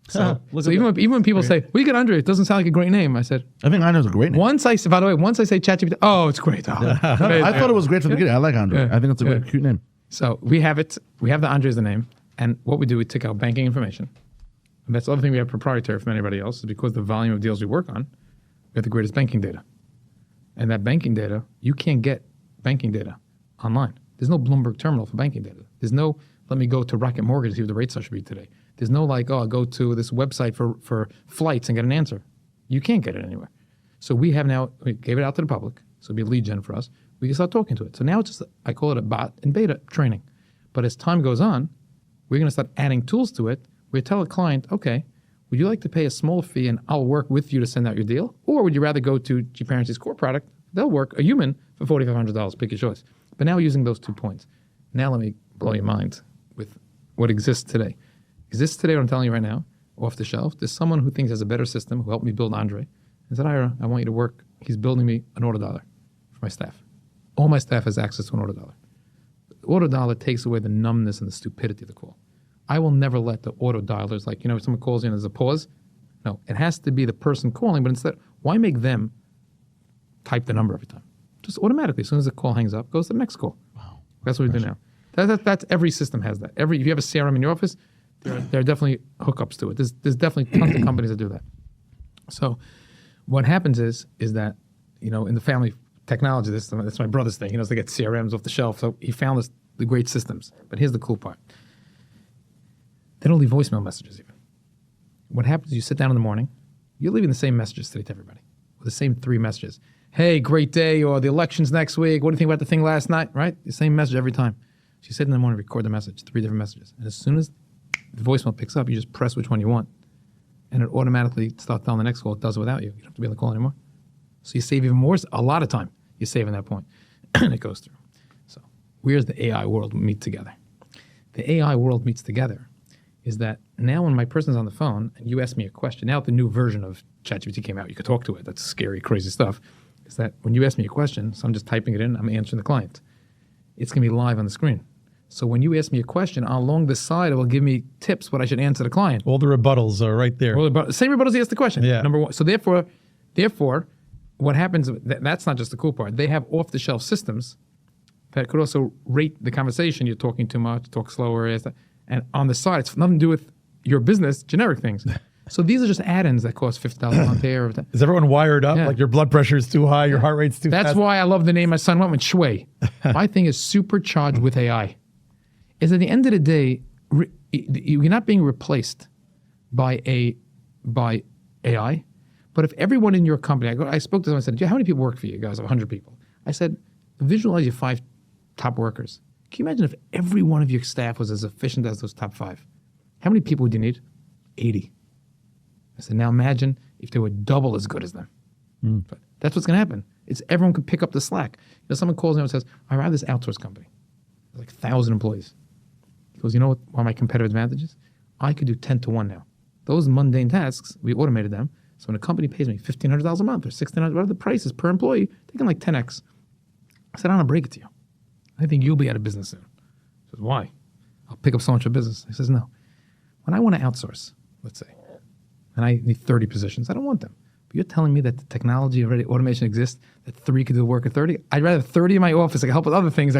So even when people say, well, you get Andre, it doesn't sound like a great name. I said, I think Andre's a great name. Once I say ChatGPT, oh, it's great. Oh, I thought it was great from the beginning. I like Andre. I think it's a great, cute name. So we have it. We have the Andre as the name. And what we do, we take out banking information. And that's the other thing we have proprietary from anybody else, is because the volume of deals we work on, we have the greatest banking data. And that banking data, you can't get banking data online. There's no Bloomberg terminal for banking data. There's no, let me go to Rocket Mortgage to see what the rates should be today. There's no I'll go to this website for flights and get an answer. You can't get it anywhere. So we gave it out to the public. So it'll be a lead gen for us. We can start talking to it. So now it's just, I call it a bot in beta training. But as time goes on, we're going to start adding tools to it. We tell a client, okay, would you like to pay a small fee and I'll work with you to send out your deal? Or would you rather go to Gparency's core product? They'll work a human for $4,500, pick your choice. But now we're using those 2 points. Now let me blow your mind with what exists today. Exists today, what I'm telling you right now, off the shelf. There's someone who thinks there's a better system who helped me build Andre. And said, Ira, I want you to work. He's building me an auto dialer for my staff. All my staff has access to an auto dialer. The auto dialer takes away the numbness and the stupidity of the call. I will never let the auto dialers, if someone calls in, there's a pause. No, it has to be the person calling, but instead, why make them type the number every time? Just automatically, as soon as the call hangs up, goes to the next call. Wow. That's what we do now. That's every system has that. If you have a CRM in your office, there are definitely hookups to it. There's definitely tons of companies that do that. So what happens is that, in the family technology, that's my brother's thing. He knows they get CRMs off the shelf. So he found the great systems. But here's the cool part. They don't leave voicemail messages even. What happens is you sit down in the morning, you're leaving the same messages today to everybody, with the same 3 messages. Hey, great day, or the election's next week. What do you think about the thing last night, right? The same message every time. So you sit in the morning, record the message, 3 different messages. And as soon as the voicemail picks up, you just press which one you want. And it automatically starts telling the next call. It does it without you. You don't have to be on the call anymore. So you save even more, a lot of time. You save in that point. And it goes through. So where's the AI world meet together? The AI world meets together is that now when my person's on the phone and you ask me a question, now the new version of ChatGPT came out, you could talk to it. That's scary, crazy stuff. Is that when you ask me a question, so I'm just typing it in, I'm answering the client. It's going to be live on the screen. So when you ask me a question, along the side, it will give me tips what I should answer the client. All the rebuttals are right there. Same rebuttals he asked the question. Yeah. Number one. So therefore, what happens, that's not just the cool part. They have off-the-shelf systems that could also rate the conversation. You're talking too much, talk slower, and on the side, it's nothing to do with your business, generic things. So these are just add-ins that cost $50 a month here. Is everyone wired up? Yeah. Like your blood pressure is too high, your heart rate's too fast? That's why I love the name my son went with, Shui. My thing is supercharged with AI. Is at the end of the day, you're not being replaced by AI. But if everyone in your company, I spoke to someone and said, how many people work for you? Guys, 100 people. I said, visualize your 5 top workers. Can you imagine if every one of your staff was as efficient as those top 5? How many people would you need? 80. I said, now imagine if they were double as good as them. But that's what's going to happen. It's everyone could pick up the slack. Someone calls me and says, I have this outsource company. There's 1,000 employees. He goes, you know what one of my competitive advantages? I could do 10 to 1 now. Those mundane tasks, we automated them. So when a company pays me $1,500 a month or $1,600, whatever the price is per employee, they can like 10x. I said, I don't want to break it to you. I think you'll be out of business soon. He says, why? I'll pick up so much of business. He says, no. When I want to outsource, let's say, and I need 30 positions, I don't want them. But you're telling me that the technology already, automation exists, that 3 could do the work of 30? I'd rather have 30 in my office. I can help with other things.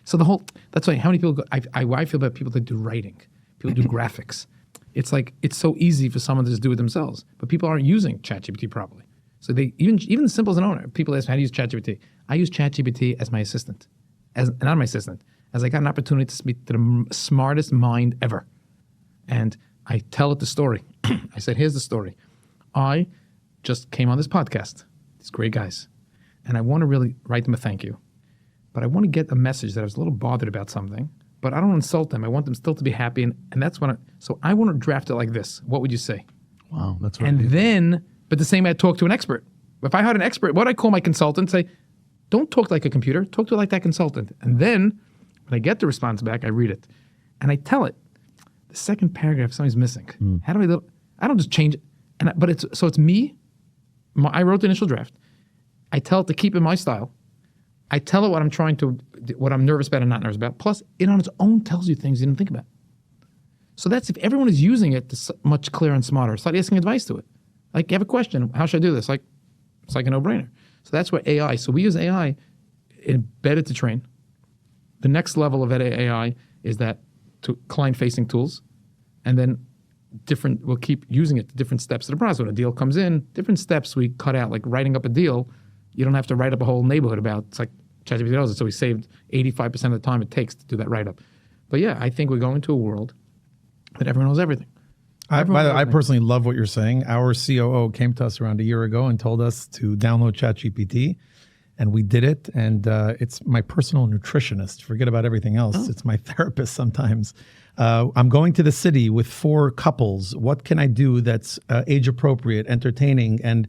So that's why, how many people go, I feel about people that do writing, people do graphics. It's like, it's so easy for someone to just do it themselves, but people aren't using ChatGPT properly. So they, even as simple as an owner, people ask me, how do you use ChatGPT? I use ChatGPT as my assistant, not my assistant, as I got an opportunity to speak to the smartest mind ever. And I tell it the story. I said, here's the story. I just came on this podcast, these great guys, and I want to really write them a thank you. But I want to get a message that I was a little bothered about something, but I don't insult them. I want them still to be happy. And that's when so I want to draft it like this. What would you say? Wow, that's right. And then, but the same way I talk to an expert. If I had an expert, what I call my consultant, say, don't talk like a computer, talk to it like that consultant. And then when I get the response back, I read it. And I tell it, the second paragraph, something's missing. How do I do it? I don't just change it. But it's me. I wrote the initial draft. I tell it to keep in my style. I tell it what I'm nervous about and not nervous about. Plus, it on its own tells you things you didn't think about. So that's if everyone is using it, it's much clearer and smarter. Start asking advice to it. Like, you have a question, how should I do this? Like, it's like a no-brainer. So that's what AI. So we use AI embedded to train. The next level of AI is that to client-facing tools, and then we'll keep using it to different steps of the process. When a deal comes in, different steps we cut out, like writing up a deal. You don't have to write up a whole neighborhood it's like ChatGPT does it. So we saved 85% of the time it takes to do that write-up. But yeah, I think we're going to a world that everyone knows everything. By the way, I personally love what you're saying. Our COO came to us around a year ago and told us to download ChatGPT, and we did it. And it's my personal nutritionist. Forget about everything else. Oh. It's my therapist sometimes. I'm going to the city with 4 couples. What can I do that's age appropriate, entertaining, and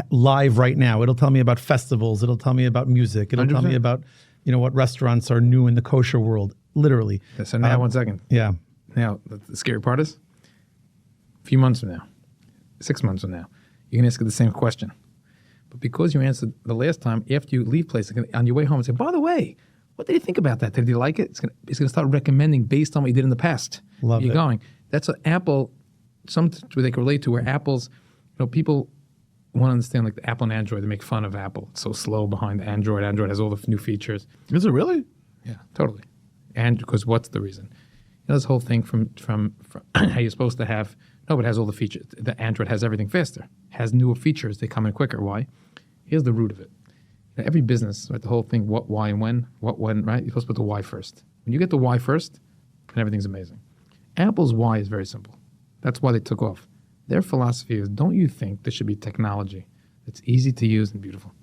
live right now? It'll tell me about festivals. It'll tell me about music. It'll 100%. Tell me about what restaurants are new in the kosher world. Literally. So now, 1 second. Yeah. Now the scary part is, a few months from now, 6 months from now, you're going to ask it the same question. But because you answered the last time, after you leave place, on your way home, say, by the way, what did you think about that? Did you like it? It's going to start recommending based on what you did in the past. Love it. You're going. That's what Apple, they can relate to, where Apple's, people want to understand, like the Apple and Android, they make fun of Apple. It's so slow behind Android. Android has all the new features. Is it really? Yeah, totally. And because what's the reason? This whole thing from how you're supposed to have, no, but it has all the features. The Android has everything faster, has newer features. They come in quicker. Why? Here's the root of it. Every business, right? The whole thing, what, why, and when, right? You're supposed to put the why first. When you get the why first, then everything's amazing. Apple's why is very simple. That's why they took off. Their philosophy is, don't you think there should be technology that's easy to use and beautiful?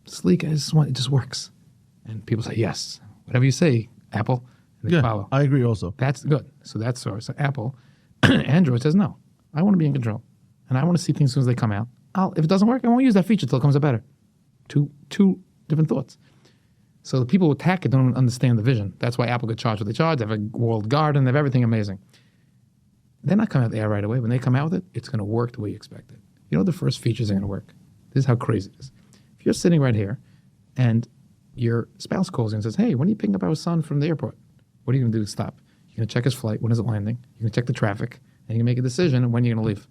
Sleek, it just works. And people say, yes. Whatever you say, Apple, and they follow. I agree also. That's good. So that's source. So Apple, Android says, no, I want to be in control. And I want to see things as soon as they come out. If it doesn't work, I won't use that feature until it comes out better. Two different thoughts. So the people who attack it don't understand the vision. That's why Apple get charged what they charge. They have a walled garden. They have everything amazing. They're not coming out the air right away. When they come out with it, it's going to work the way you expect it. You know the first features are going to work. This is how crazy it is. If you're sitting right here and your spouse calls you and says, hey, when are you picking up our son from the airport? What are you going to do to stop? You're going to check his flight. When is it landing? You're going to check the traffic. And you're going to make a decision on when you're going to leave.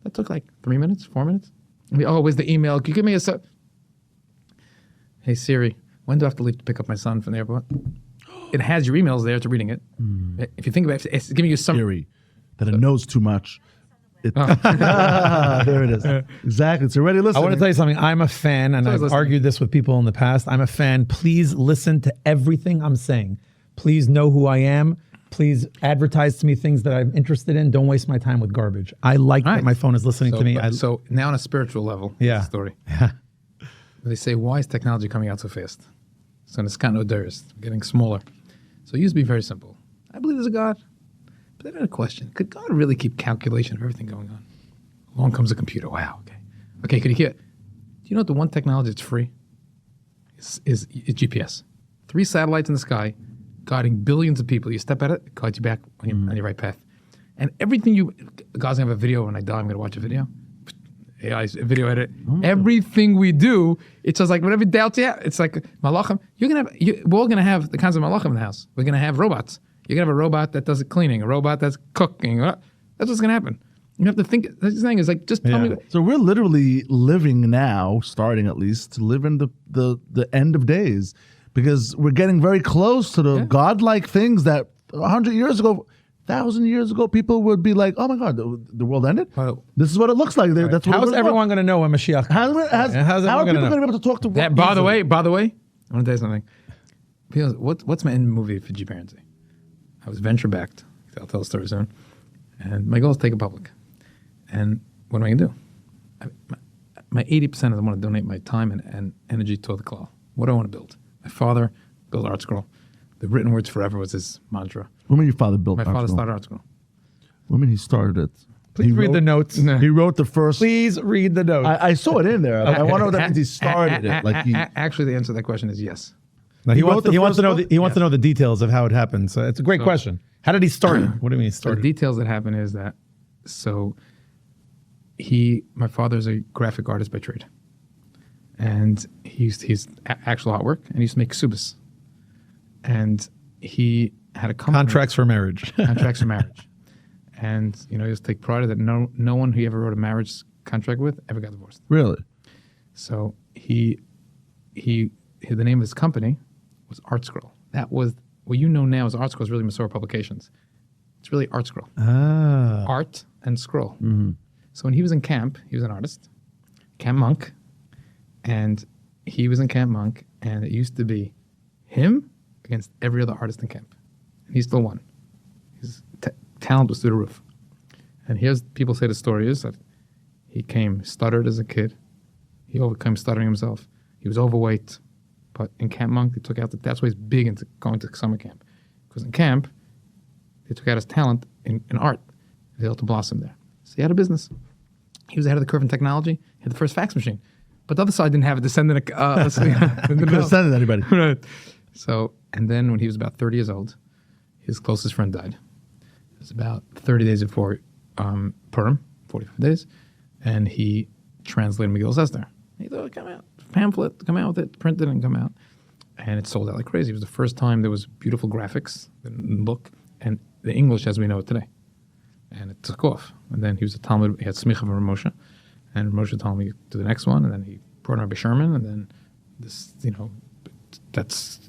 That took like 3 minutes, 4 minutes. Where's the email? Can you give me Hey, Siri, when do I have to leave to pick up my son from the airport? It has your emails there to reading it. If you think about it, it's giving you some... Siri, that it knows too much. There it is. Exactly. It's already listening. I want to tell you something. I'm a fan, and I've argued this with people in the past. I'm a fan. Please listen to everything I'm saying. Please know who I am. Please advertise to me things that I'm interested in. Don't waste my time with garbage. I like that my phone is listening to me. So now on a spiritual level, yeah. Story. Yeah. They say, why is technology coming out so fast? So it's kind of getting smaller. So it used to be very simple. I believe there's a God. But then I had a question. Could God really keep calculation of everything going on? Along comes a computer. Wow, okay. Okay, could he hear? Do you know the one technology that's free is GPS? 3 satellites in the sky guiding billions of people. You step at it guides you back on your right path. And everything God's going to have a video when I die, I'm going to watch a video. AI video edit. Everything we do, it's just like whatever doubts you have. It's like malachim. We're all gonna have the kinds of malachim in the house. We're gonna have robots. You're gonna have a robot that does the cleaning, a robot that's cooking. That's what's gonna happen. You have to think. That's the thing is like just tell me. So we're literally living now, starting at least to live in the end of days, because we're getting very close to the godlike things that 100 years ago. 1,000 years ago, people would be like, "Oh my God, the world ended." This is what it looks like. That's what How's everyone going to know when Mashiach comes? How are people going to be able to talk to? By the way, I want to tell you something. What's my end movie for Gparency? I was venture backed. I'll tell a story soon. And my goal is to take it public. And what am I going to do? My 80% is I want to donate my time and energy to the klal. What do I want to build? My father built ArtScroll. The written words forever was his mantra. When your father built My ArtScroll? father started ArtScroll. When he started it? Please read the notes. He wrote the first. Please read the notes. I saw it in there. I wonder if that means he started it. Like Actually, the answer to that question is yes. No, he wants to know. book? He wants to know the details of how it happened. So it's a great question. How did he start it? What do you mean he So started? the details that happen is that my father is a graphic artist by trade, and he's actual artwork, and he used to make subas, and he had a company. Contracts for marriage. Contracts for marriage, and he used to take pride in that no one he ever wrote a marriage contract with ever got divorced. Really? So the name of his company was ArtScroll. That was what you know now as ArtScroll is really Masora Publications. It's really ArtScroll. Art and scroll. Mm-hmm. So when he was in camp, he was an artist, Camp Monk, and he was in Camp Monk, and it used to be him against every other artist in camp. And he still won. His talent was through the roof. And people say the story is that he stuttered as a kid. He overcame stuttering himself. He was overweight, but in Camp Monk, they took out that's why he's big into going to summer camp. Because in camp, they took out his talent in art. He was able to blossom there. So he had a business. He was ahead of the curve in technology. He had the first fax machine. But the other side didn't have a descendant. He couldn't have sent it to anybody. Right. So, and then when he was about 30 years old, his closest friend died. It was about 30 days before Purim, 45 days, and he translated Megillah Esther. He thought, come out, pamphlet, come out with it, printed and come out. And it sold out like crazy. It was the first time there was beautiful graphics and look, and the English as we know it today. And it took off. And then he was a Talmud, he had smicha from Ramosha, and Ramosha told me to do the next one, and then he brought in Rabbi Sherman, and then this, that's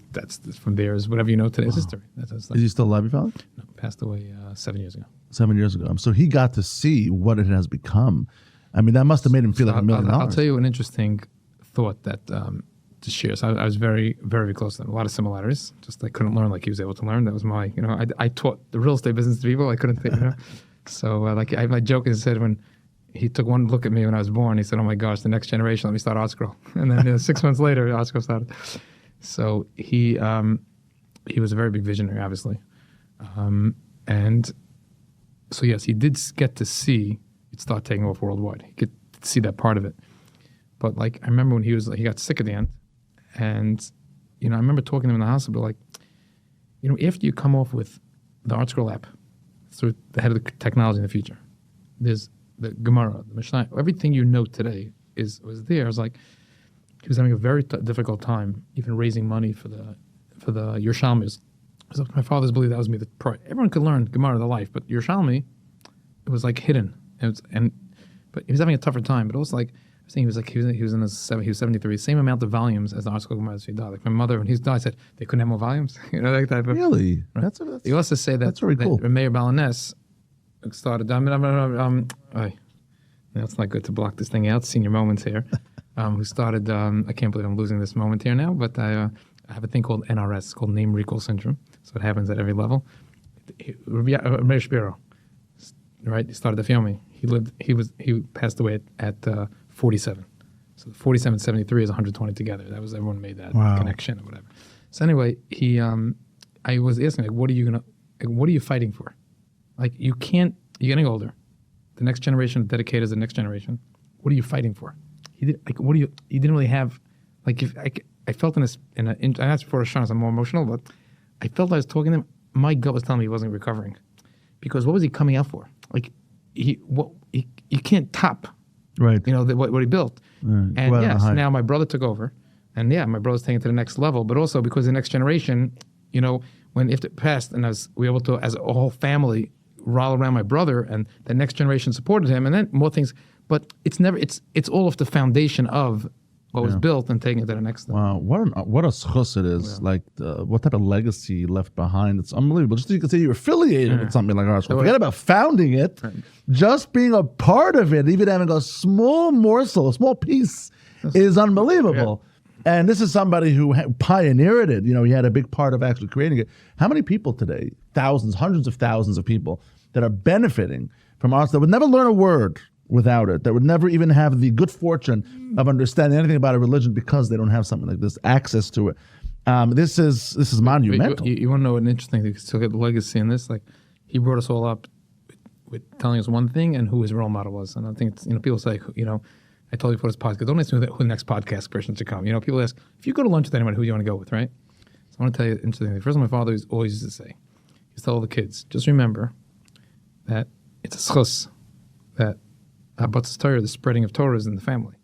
from there is whatever you know today is history. Is he still alive, your father? No, passed away 7 years ago. 7 years ago. So he got to see what it has become. I mean, that must have made him feel like $1 million. I'll tell you an interesting thought that to share. So I was very, very close to him. A lot of similarities. Just I couldn't learn like he was able to learn. That was my, I taught the real estate business to people. I couldn't think, So my joke is said when he took one look at me when I was born, he said, "Oh my gosh, the next generation, let me start ArtScroll." And then 6 months later, ArtScroll started. So he was a very big visionary, obviously. And so yes, he did get to see it start taking off worldwide. He could see that part of it. But I remember when he got sick at the end, and I remember talking to him in the hospital, after you come off with the ArtScroll app, through the head of the technology in the future, there's the Gemara, the Mishnah, everything you know today was there. I was like, he was having a very difficult time even raising money for the Yerushalmis. So my father's believed that was me. Everyone could learn Gemara the life, but Yerushalmi, it was hidden. But he was having a tougher time. But also I was thinking he was in his he was 73, same amount of volumes as the ArtScroll Gemara as he died. My mother when he died said they couldn't have more volumes. That type of. Really? Right? That's you also say that that's very cool. Meir Balanes started. It's not good to block this thing out. Senior moments here. Who started? I can't believe I'm losing this moment here now, but I have a thing called NRS, called Name Recall Syndrome. So it happens at every level. Meir Shapiro, right? He started the filming. He passed away at 47. So 47 and 73 is 120 together. That was everyone made that connection or whatever. So anyway, I was asking what are you fighting for? You're getting older. The next generation of dedicators, the next generation. What are you fighting for? He didn't really have, I felt I asked before Hashanah, I'm more emotional, but I felt I was talking to him, my gut was telling me he wasn't recovering. Because what was he coming out for? You can't top Right. What he built. Right. And Well, yes, hi. now my brother took over, and my brother's taking it to the next level. But also because the next generation, when if it passed, and we were able to, as a whole family, rally around my brother, and the next generation supported him, and then more things. But it's all of the foundation of what was built and taking it to the next level. Wow, what a schus it is. Like, what type of legacy left behind. It's unbelievable. Just so you can say you're affiliated with something like ArtScroll. Forget about founding it. Right. Just being a part of it, even having a small morsel, a small piece, is unbelievable. Yeah. And this is somebody who pioneered it. He had a big part of actually creating it. How many people today, thousands, hundreds of thousands of people that are benefiting from ArtScroll that would never learn a word without it, that would never even have the good fortune of understanding anything about a religion because they don't have something like this, access to it. This is monumental. You want to know an interesting thing? To get the legacy in this, like he brought us all up with telling us one thing and who his role model was. And I think it's, people say, I told you for this podcast, don't ask me who the next podcast person should come. People ask, if you go to lunch with anyone, who do you want to go with, right? So I want to tell you an interesting thing. First, my father always used to say, he used to tell all the kids, just remember that it's a schus, that Habbatz's Torah, the spreading of Torah is in the family.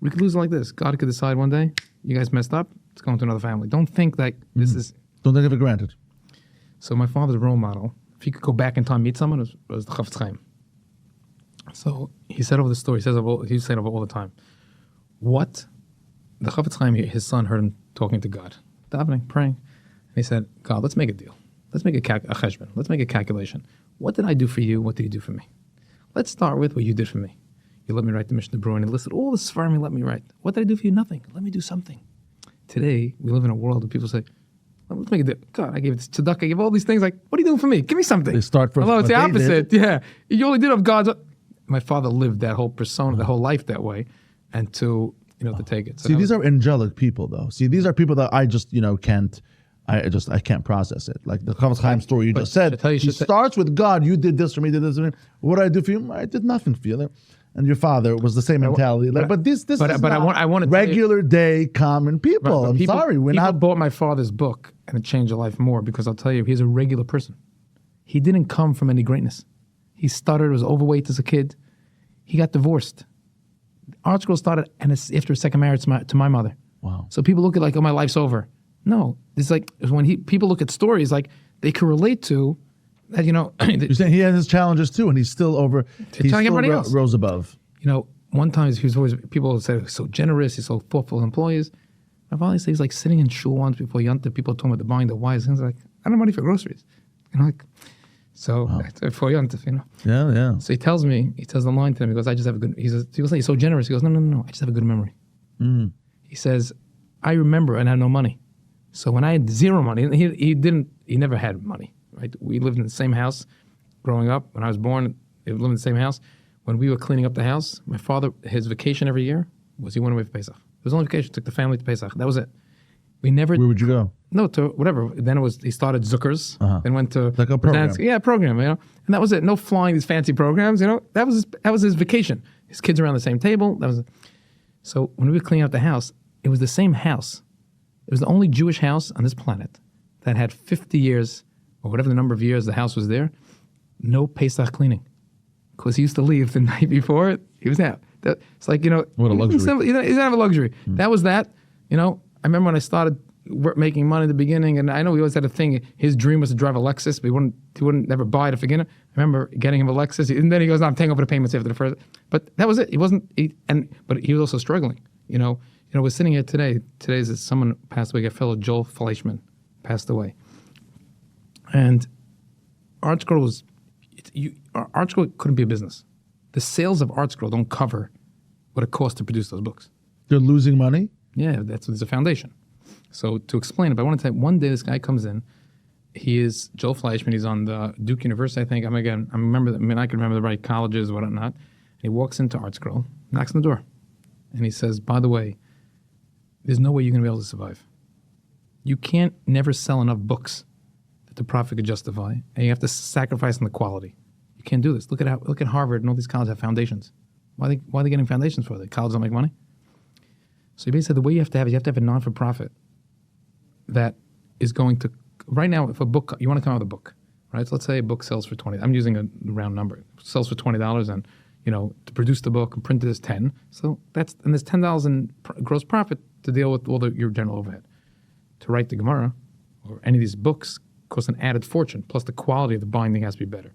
We could lose it like this. God could decide one day, you guys messed up, it's going to another family. Don't think that this is... Don't take it for granted. So my father's role model, if he could go back in time and meet someone, was the Chafetz Chaim. So he said over the story, he said over all the time, what? The Chafetz Chaim, his son, heard him talking to God, davening, praying. And he said, God, let's make a deal. Let's make a cheshbon. Let's make a calculation. What did I do for you? What did you do for me? Let's start with what you did for me. You let me write the Mishnah Berurah, and he listed all the Sfarim you let me write. What did I do for you? Nothing. Let me do something. Today, we live in a world where people say, let's make a deal. God, I gave it to tzedakah, I gave all these things. Like, what are you doing for me? Give me something. They start first. Although it's the opposite. Yeah. You only did of God's. My father lived that whole persona, the whole life that way, and to take it. So see, these are angelic people, though. See, these are people that I just, can't. I can't process it. Like the Chafetz Chaim story you just said. He starts with God. You did this for me. Did this for me. What did I do for you? I did nothing for you. And your father was the same mentality. But this is I want regular day common people. I'm sorry, we're not. Bought my father's book and it changed their life more because I'll tell you, he's a regular person. He didn't come from any greatness. He stuttered, was overweight as a kid. He got divorced. ArtScroll started and it's after a second marriage to my mother. Wow. So people look at like, oh, my life's over. No, it's like when people look at stories, like they can relate to that. You're saying he has his challenges too, and he's still over. He's still everybody else. Rose above. One time he was always, people say he's so generous, he's so thoughtful with employees. My father said he's like sitting in shul once before Yontif, people told him about buying the wise things. Like, I don't have money for groceries. So for Yontif, Yeah. So he tells the line to him. He goes, I just have a good. People say he's so generous. He goes, no. I just have a good memory. He says, I remember and I had no money. So when I had zero money, he never had money, right? We lived in the same house growing up. When I was born, we lived in the same house. When we were cleaning up the house, my father, his vacation every year was he went away for Pesach. It was only vacation, took the family to Pesach. That was it. We never... Where would you go? No, to whatever. Then he started Zuckers, then went to... Like a program. Program, And that was it. No flying these fancy programs, That was his vacation. His kids around the same table. So when we were cleaning up the house, it was the same house. It was the only Jewish house on this planet that had 50 years, or whatever the number of years the house was there, no Pesach cleaning. Because he used to leave the night before, he was out. It's like, what a luxury. He didn't have a luxury. That was that. I remember when I started making money in the beginning, and I know he always had a thing, his dream was to drive a Lexus, but he wouldn't never buy it to begin. I remember getting him a Lexus, and then he goes, no, I'm paying over the payments after the first. But that was it. But he was also struggling, we're sitting here today. Today's someone passed away. A fellow, Joel Fleischman, passed away. And ArtScroll ArtScroll couldn't be a business. The sales of ArtScroll don't cover what it costs to produce those books. They're losing money? Yeah, there's a foundation. So to explain it, but I want to tell you, one day this guy comes in. He is Joel Fleischman. He's on the Duke University, I think. I can remember the right colleges, whatnot. He walks into ArtScroll, knocks on the door, and he says, by the way, there's no way you're going to be able to survive. You can't never sell enough books that the profit could justify, and you have to sacrifice on the quality. You can't do this. Look at Harvard and all these colleges have foundations. Why are they getting foundations for? The colleges don't make money. So he basically said the way you have to have a non-for-profit that is going to, right now, if a book, you want to come out with a book, right? So let's say a book sells for $20. I'm using a round number. It sells for $20, and to produce the book and print it is 10. So and there's $10 in gross profit to deal with all your general overhead. To write the Gemara or any of these books costs an added fortune. Plus the quality of the binding has to be better.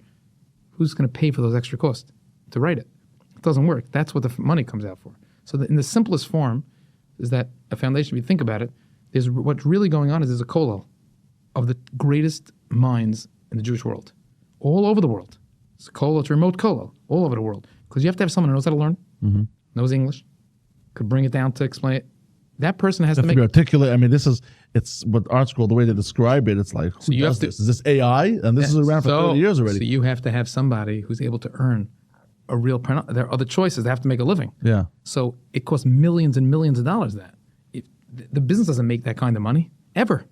Who's going to pay for those extra costs to write it? It doesn't work. That's what the money comes out for. So in the simplest form is that a foundation, if you think about it, what's really going on is there's a kollel of the greatest minds in the Jewish world, all over the world. It's a kollel, it's a remote kollel, all over the world. Because you have to have someone who knows how to learn, knows English, could bring it down to explain it. That person has to make be articulate. I mean, it's what ArtScroll, the way they describe it, it's like, who does this? Is this AI? And this is around for 30 years already. So you have to have somebody who's able to earn a real, there are other choices. They have to make a living. Yeah. So it costs millions and millions of dollars the business doesn't make that kind of money, ever.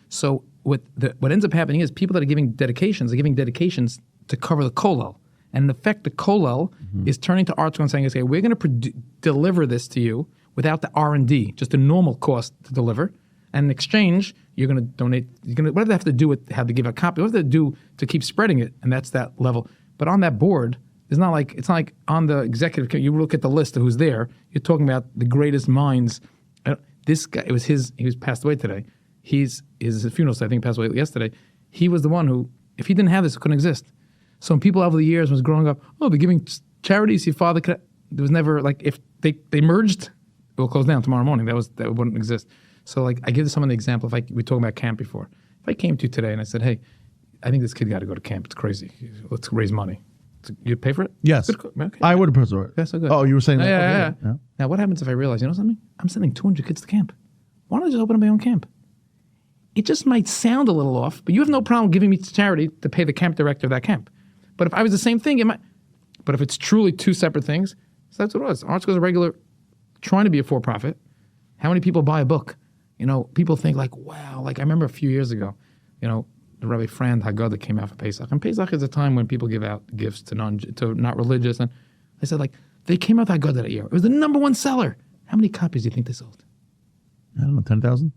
So what ends up happening is people that are giving dedications to cover the kollel. And in effect, the kollel is turning to ArtScroll and saying, okay, we're going to deliver this to you without the R&D, just the normal cost to deliver. And in exchange, you're going to donate, whatever they have to do with how to give a copy, what do they do to keep spreading it? And that's that level. But on that board, it's not like on the executive committee, you look at the list of who's there, you're talking about the greatest minds. This guy, he was passed away today. His funeral, so I think he passed away yesterday. He was the one who, if he didn't have this, it couldn't exist. So when people over the years was growing up, they're giving charities, your father could, there was never, if they merged, it will close down tomorrow morning. That wouldn't exist. So I give someone the example, we were talking about camp before. If I came to you today and I said, hey, I think this kid got to go to camp. It's crazy. Let's raise money. You'd pay for it? Yes. Okay. I would have preferred it. That's so good. Oh, you were saying that? Yeah. Now, what happens if I realize, something? I'm sending 200 kids to camp. Why don't I just open up my own camp? It just might sound a little off, but you have no problem giving me to charity to pay the camp director of that camp. But if I was the same thing, it might. But if it's truly two separate things, so that's what it was. ArtScroll is a regular, trying to be a for-profit. How many people buy a book? People think wow. I remember a few years ago, the Rabbi Frand Haggadah came out for Pesach. And Pesach is a time when people give out gifts to not religious. And I said, they came out with Haggadah that year. It was the #1 seller. How many copies do you think they sold? I don't know, 10,000?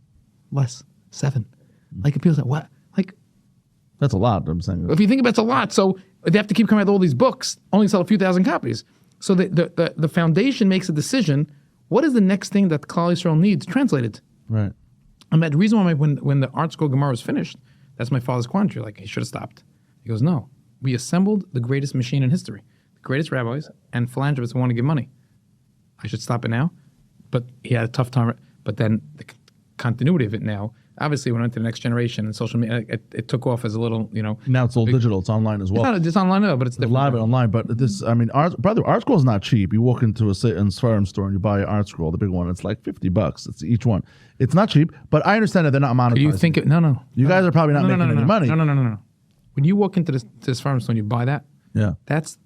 Less. 7. People say, what? That's a lot, I'm saying. If you think about it, it's a lot. So they have to keep coming out with all these books, only sell a few thousand copies. So the foundation makes a decision, what is the next thing that Klal Yisrael needs translated? Right. And the reason why when the ArtScroll Gemara was finished, that's my father's quandary. He should have stopped. He goes, no. We assembled the greatest machine in history, the greatest rabbis and philanthropists who want to give money. I should stop it now. But he had a tough time. But then the continuity of it now, obviously when I went to the next generation and social media, it took off as a little, Now it's all digital. It's online as well. It's online now, but it's different. A lot of it online. But this, ArtScroll is not cheap. You walk into a Sfarim store and you buy an ArtScroll, the big one. It's like $50. It's each one. It's not cheap, but I understand that they're not monetizing. You think it? No. You guys are probably not making any money. No. When you walk into this Sfarim store and you buy that, that's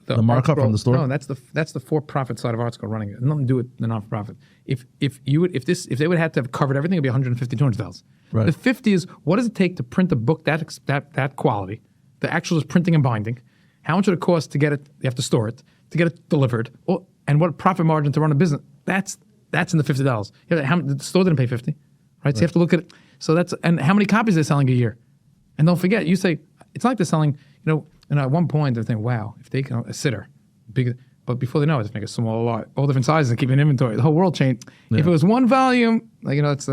the markup from the store. No, that's the for-profit side of ArtScroll running it. Nothing to do with the non-for-profit. If they would have to have covered everything, it'd be $150, $200. Right. The 50 is what does it take to print a book that quality? The actual is printing and binding. How much would it cost to get it? You have to store it to get it delivered, and what profit margin to run a business? That's in the $50. The store didn't pay 50, right? So you have to look at it. So and how many copies they're selling a year? And don't forget, you say it's not like they're selling. And at one point they're thinking, wow, if they can a sitter, big. But before they know it, just make a small lot, all different sizes, and keep an inventory. The whole world changed. Yeah. If it was one volume, it's.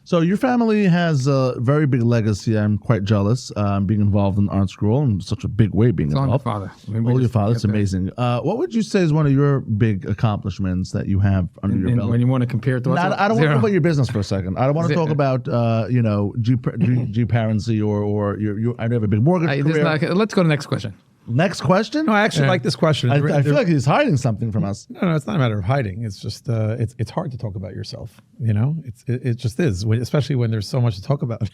So your family has a very big legacy. I'm quite jealous being involved in ArtScroll in such a big way. Being involved. All your father. All your father. It's amazing. What would you say is one of your big accomplishments that you have under your belt? When you want to compare it to what's I don't want to talk about your business for a second. I don't want to talk about Gparency or your. I have a big mortgage career. Let's go to the next question. Next question? No, I actually like this question. I feel like he's hiding something from us. No, it's not a matter of hiding. It's just it's hard to talk about yourself. It just is, especially when there's so much to talk about.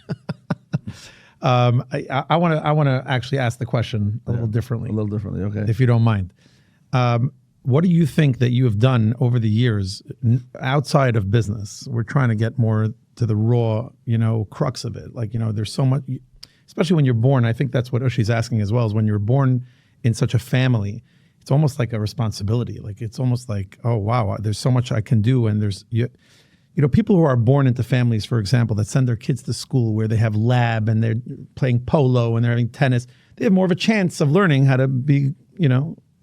I want to actually ask the question a little differently. Okay. If you don't mind. What do you think that you have done over the years outside of business? We're trying to get more to the raw, crux of it. There's so much. Especially when you're born, I think that's what Ushy's asking as well, is when you're born in such a family, it's almost like a responsibility. It's almost like, oh, wow, there's so much I can do. And there's, people who are born into families, for example, that send their kids to school where they have lab and they're playing polo and they're having tennis, they have more of a chance of learning how to be,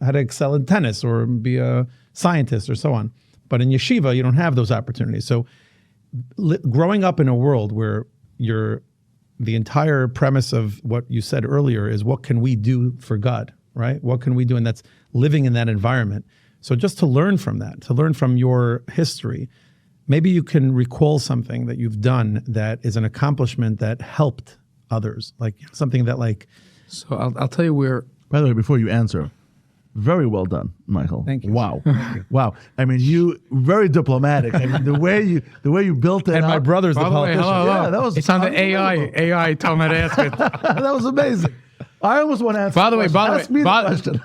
how how to excel in tennis or be a scientist or so on. But in yeshiva, you don't have those opportunities. So growing up in a world where the entire premise of what you said earlier is what can we do for God, right? What can we do? And that's living in that environment. So just to learn from that, to learn from your history, maybe you can recall something that you've done that is an accomplishment that helped others, like something that like. So I'll tell you where. By the way, before you answer, very well done, Michael. Thank you. Wow, wow. I mean, you very diplomatic. I mean, the way you built it. And my brother's the By the way, politician. hello. Yeah, that was. It's on the AI. Tell him how to ask it. That was amazing. I almost want to answer. By the way, Ask me the question.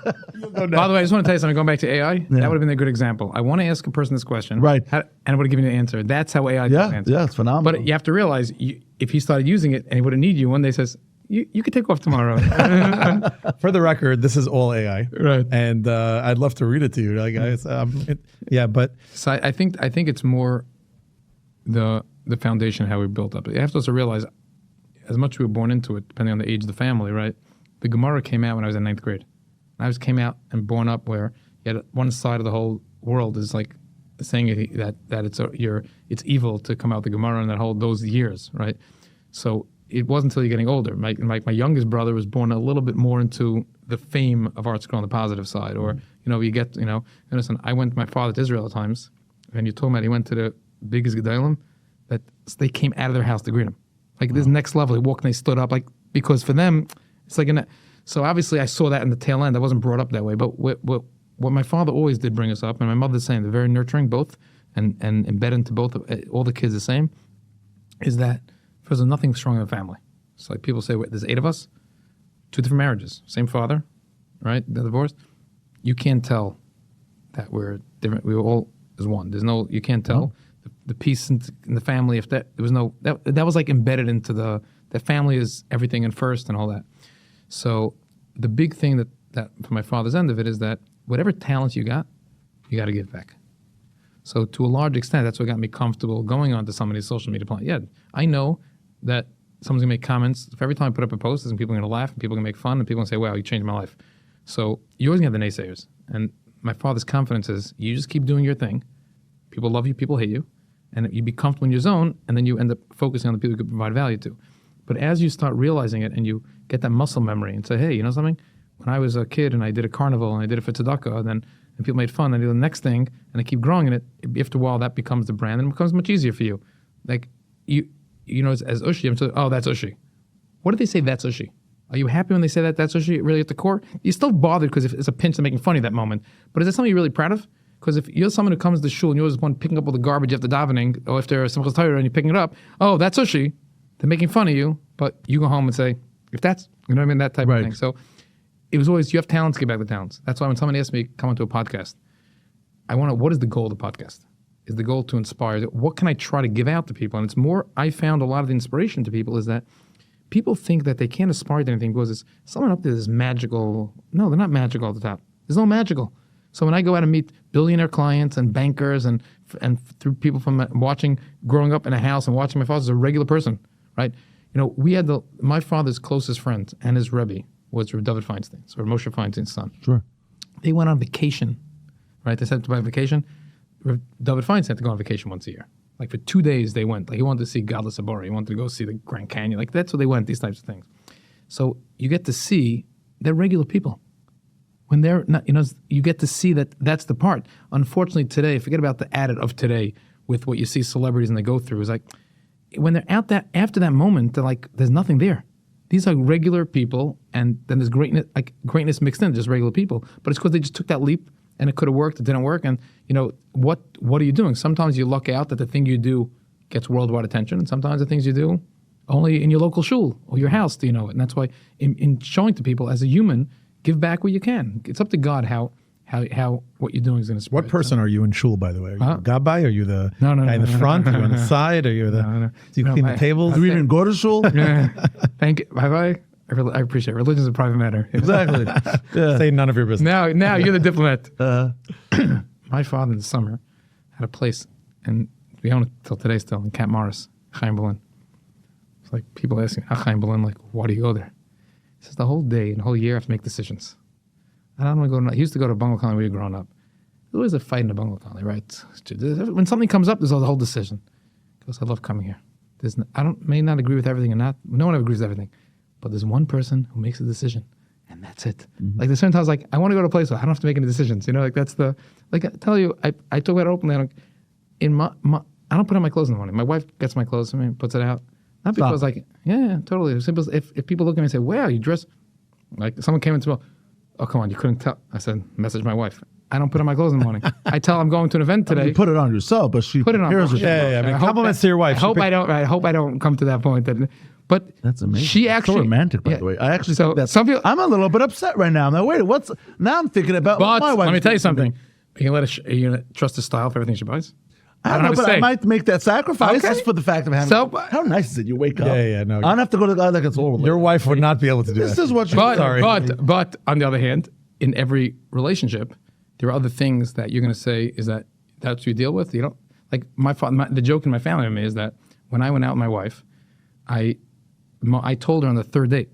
By the way, I just want to tell you something. Going back to AI, that would have been a good example. I want to ask a person this question, Right. and I would have given you an answer. That's how AI does answer. Yeah, it's phenomenal. But you have to realize, if he started using it and he wouldn't need you, one day says, you could take off tomorrow. For the record, this is all AI, Right. And I'd love to read it to you, like guys. But So I think it's more the foundation, how we built up. You have to also realize, as much as we were born into it, depending on the age of the family, right? The Gemara came out when I was in 9th grade. I came out and born up where you had one side of the whole world is like saying that it's evil to come out the Gemara and that whole those years, right? So it wasn't until you're getting older. My youngest brother was born a little bit more into the fame of ArtScroll on the positive side, or listen, I went with my father to Israel at times, and you told me that he went to the biggest gedolim that they came out of their house to greet him, like this next level. They walked and they stood up, like because for them it's like so obviously I saw that in the tail end. I wasn't brought up that way, but what my father always did bring us up, and my mother the same. They're very nurturing, both, and embed into both all the kids the same. Is that there's nothing strong in the family. It's like people say, there's 8 of us, 2 different marriages, same father, right? They're divorced. You can't tell that we're different. We were all as one. There's no, you can't tell the peace in the family. If there was no, that was like embedded into the family is everything and first and all that. So the big thing that from my father's end of it is that whatever talents you got to give back. So to a large extent, that's what got me comfortable going on to somebody's social media plan. Yeah, I know that someone's gonna make comments. If every time I put up a post, and people are gonna laugh, and people are gonna make fun, and people are gonna say, wow, you changed my life. So you're always gonna have the naysayers. And my father's confidence is you just keep doing your thing. People love you, people hate you. And you be comfortable in your zone, and then you end up focusing on the people you can provide value to. But as you start realizing it and you get that muscle memory and say, hey, you know something? When I was a kid and I did a carnival and I did it for tzedakah, and people made fun, and I do the next thing, and I keep growing in it, after a while that becomes the brand, and it becomes much easier for you. Like, you know, as Ushy, I'm saying, oh, that's Ushy. What do they say that's Ushy? Are you happy when they say that that's Ushy really at the core? You're still bothered because if it's a pinch they're making funny at that moment. But is that something you're really proud of? Because if you're someone who comes to shul and you're the one picking up all the garbage after davening, or if there's some Torah and you're picking it up, oh, that's Ushy. They're making fun of you, but you go home and say, if that's, you know what I mean, that type of thing. So it was always, you have talents, give back the talents. That's why when somebody asks me, come onto a podcast, what is the goal of the podcast? Is the goal to inspire? What can I try to give out to people? And it's more, I found a lot of the inspiration to people is that people think that they can't aspire to anything because it's someone up there is magical. No, they're not magical at the top. There's no magical. So when I go out and meet billionaire clients and bankers and through people from growing up in a house and watching my father as a regular person, right? You know, we had my father's closest friend and his Rebbe was David Feinstein, so Moshe Feinstein's son. Sure. They went on vacation, right? They said to buy vacation. David Feinstein had to go on vacation once a year. Like for 2 days they went. Like he wanted to see Gadol Sabori. He wanted to go see the Grand Canyon. Like that's where they went, these types of things. So you get to see they're regular people. When they're not, you know, you get to see that's the part. Unfortunately today, forget about the added of today with what you see celebrities and they go through. Is like when they're out after that moment, they're like, there's nothing there. These are regular people, and then there's greatness mixed in, just regular people. But it's because they just took that leap, and it could have worked, it didn't work. And you know what are you doing? Sometimes you luck out that the thing you do gets worldwide attention, and sometimes the things you do only in your local shul or your house do you know it. And that's why in showing to people as a human, give back what you can. It's up to God how what you're doing is going to spread. What person are you in shul, by the way? Are you the gabbai? Are you the guy in the front? Are you on the side? Are you the? Do you clean the tables? Do we even go to shul? Thank you. Bye. I appreciate it. Religion's a private matter. Exactly. Yeah. Say none of your business. Now you're the diplomat. My father in the summer had a place, and we own it till today still, in Camp Morris, Chaim Berlin. It's like people asking, Chaim Berlin, like, why do you go there? He says, the whole day and the whole year I have to make decisions. I don't want to go. He used to go to bungalow colony when we were growing up. There was a fight in the bungalow colony, right? When something comes up, there's a whole decision. He goes, I love coming here. May not agree with everything or not. No one agrees with everything. But there's one person who makes a decision, and that's it. Like there's certain times, like I want to go to a place where I don't have to make any decisions. Like that's the, like I tell you, I talk about it openly. I don't put on my clothes in the morning. My wife gets my clothes for me, puts it out. Not because totally. It's simple. If people look at me and say, wow, you dress, like someone came into, oh, come on, you couldn't tell. I said, message my wife. I don't put on my clothes in the morning. I tell her I'm going to an event today. You put it on yourself, but she put it on. I mean, compliments to your wife. I hope I don't come to that point. But that's amazing. She actually so romantic, by the way. I actually think that some people. I'm a little bit upset right now. Now wait, now I'm thinking about my wife. Let me tell you something. You gonna trust the style for everything she buys? I don't know, but I might make that sacrifice just for the fact of having. So, how nice is it? You wake up. No. I don't have to go to the guy like it's all. Your wife would not be able to do this that. This is what. But on the other hand, in every relationship, there are other things that you're going to say is that's what you deal with. You know, like the joke in my family with me is that when I went out with my wife, I told her on the third date,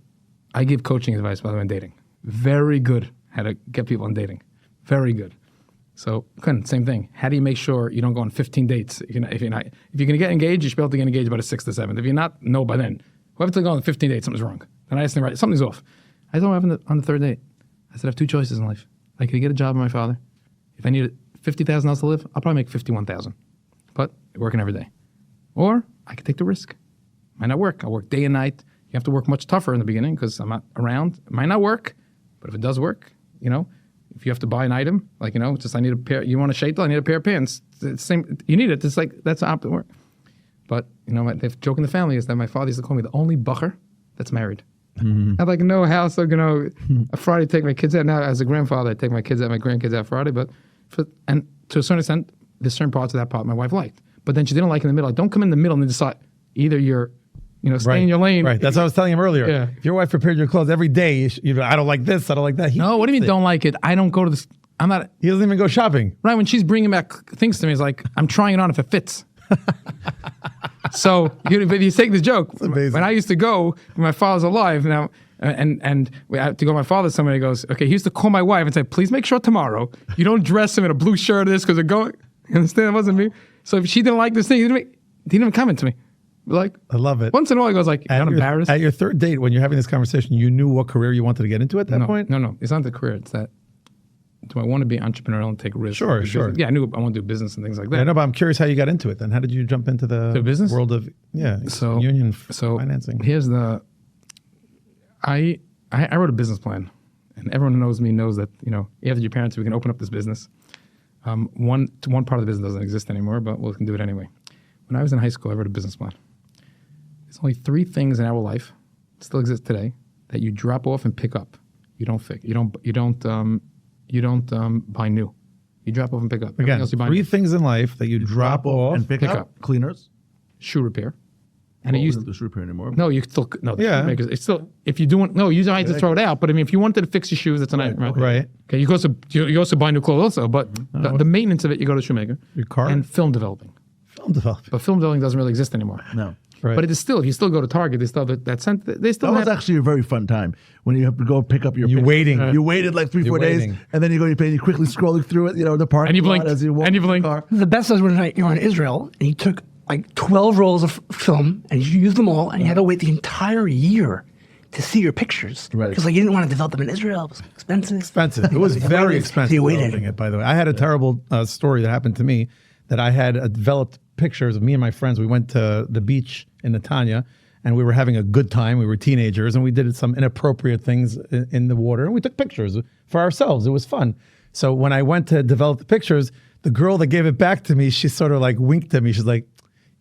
I give coaching advice by the way on dating. Very good how to get people on dating. Very good. So, same thing. How do you make sure you don't go on 15 dates? If you're going to get engaged, you should be able to get engaged by the 6th or 7th. If you're not, no, by then. Whoever to go on 15 dates, something's wrong. And I asked him, right, something's off. I told him on the third date, I said, I have two choices in life. I could get a job with my father. If I need $50,000 to live, I'll probably make $51,000. But working every day. Or I could take the risk. Might not work. I'll work day and night. You have to work much tougher in the beginning because I'm not around. It might not work, but if it does work, if you have to buy an item, just I need a pair. You want a shaitel? I need a pair of pants. It's the same. You need it. It's like that's opposite work. But the joke in the family is that my father used to call me the only bacher that's married. I have no house. A Friday take my kids out. Now as a grandfather, I take my kids out, my grandkids out Friday. But and to a certain extent, there's certain parts of that part my wife liked. But then she didn't like in the middle. Don't come in the middle and decide either you're stay in your lane. Right. That's what I was telling him earlier. Yeah. If your wife prepared your clothes every day, I don't like this, I don't like that. No, what do you mean don't like it? I don't go to this. I'm not. He doesn't even go shopping. Right. When she's bringing back things to me, it's like, I'm trying it on if it fits. So, but you take the joke. When I used to go, when my father's alive now, and we had to go to my father, somebody goes, okay, he used to call my wife and say, please make sure tomorrow you don't dress him in a blue shirt or this because they're going. You understand? It wasn't me. So if she didn't like this thing, he didn't even comment to me. Like, I love it. Once in a while, he goes like, "I'm embarrassed." At your third date, when you're having this conversation, you knew what career you wanted to get into at that point? No. It's not the career. It's that, do I want to be entrepreneurial and take risks? Sure. Yeah, I knew I want to do business and things like that. I know, but I'm curious how you got into it then. How did you jump into the business world of union financing? Here's I wrote a business plan, and everyone who knows me knows that, after Gparency, we can open up this business. One part of the business doesn't exist anymore, but we can do it anyway. When I was in high school, I wrote a business plan. There's only 3 things in our life, still exist today, that you drop off and pick up. You don't fix. You don't buy new. You drop off and pick up. Again, 3 things in life that you drop off and pick up. Cleaners, shoe repair, and it used to do shoe repair anymore. No, you still shoemakers. It's still if you don't. No, you don't have to throw it out. But I mean, if you wanted to fix your shoes, that's an item, right? Right. Okay, you also buy new clothes also, but the maintenance of it, you go to shoemaker. Your car and film developing. But film developing doesn't really exist anymore. No. Right. But it is still, if you still go to Target, they still have that was actually a very fun time when you have to go pick up your. You waiting. You waited like 3-4 days, and then you quickly scrolling through it. The parking and you blink, lot as you walk. And you blink. Car. The best was when you were in Israel and you took like 12 rolls of film and you used them all, and you had to wait the entire year to see your pictures because you didn't want to develop them in Israel. It was expensive. It was very expensive. You waited. Developing it, by the way. I had a terrible story that happened to me that I had developed pictures of me and my friends. We went to the beach in Netanya and we were having a good time. We were teenagers and we did some inappropriate things in the water and we took pictures for ourselves. It was fun. So when I went to develop the pictures, the girl that gave it back to me, she sort of like winked at me. She's like,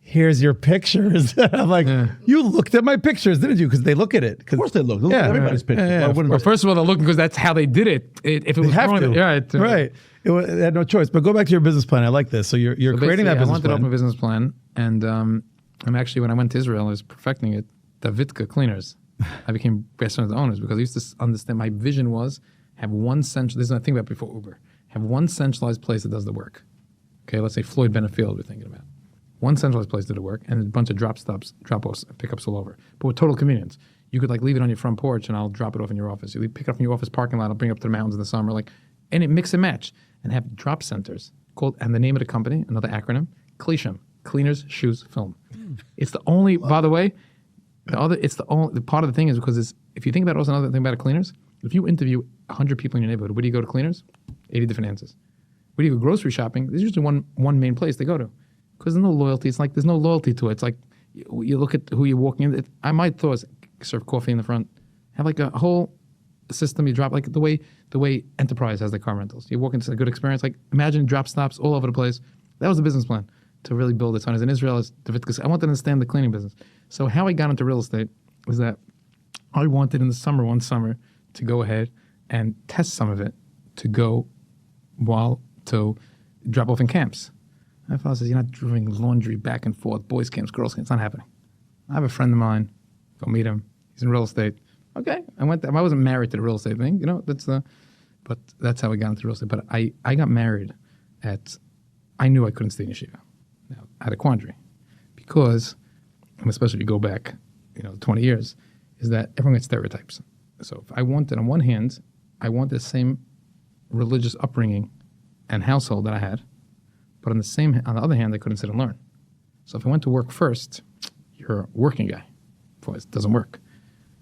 here's your pictures. I'm like, you looked at my pictures, didn't you? Because they look at it. Of course they look. They look at everybody's pictures. Well, first of all, they're looking because that's how they did it. If it was wrong, right. They had no choice. But go back to your business plan. I like this. So you're creating that business plan. I wanted to open a business plan, and I'm actually, when I went to Israel, I was perfecting it. Davidka cleaners. I became best friends with the owners because I used to understand. My vision was have one central. This is what I think about before Uber. Have one centralized place that does the work. Okay, let's say Floyd Benefield we're thinking about. One centralized place to do the work, and a bunch of drop-offs and pickups all over. But with total convenience. you could like leave it on your front porch and I'll drop it off in your office. You pick it up from your office parking lot, I'll bring it up to the mountains in the summer, like, and it mix and match, and have drop centers called, and the name of the company, another acronym, CLSHM, Cleaners, Shoes, Film. It's the only, by the way, the part of the thing is because if you think about also another thing about cleaners, if you interview 100 people in your neighborhood, where do you go to cleaners? 80 different answers. Where do you go grocery shopping? There's usually one main place they go to, because there's no loyalty. It's like there's no loyalty to it. It's like you look at who you're walking in. I might thought serve coffee in the front, have like a whole system. You drop like the way Enterprise has the car rentals. You walk into a good experience. Like imagine drop stops all over the place. That was the business plan to really build it. On as in Israel, as Davidic, I wanted to understand the cleaning business. So how I got into real estate was that I wanted in the summer, one summer, to go ahead and test some of it to go to drop off in camps. My father says, you're not doing laundry back and forth, boys camps, girls camps. It's not happening. I have a friend of mine. Go meet him. He's in real estate. Okay, I went there. I wasn't married to the real estate thing, but that's how I got into real estate. But I got married I knew I couldn't stay in yeshiva. Now, I had a quandary because, and especially if you go back, 20 years, is that everyone gets stereotypes. So if I wanted, on one hand, I wanted the same religious upbringing and household that I had, but on the other hand, I couldn't sit and learn. So if I went to work first, you're a working guy. Otherwise, it doesn't work.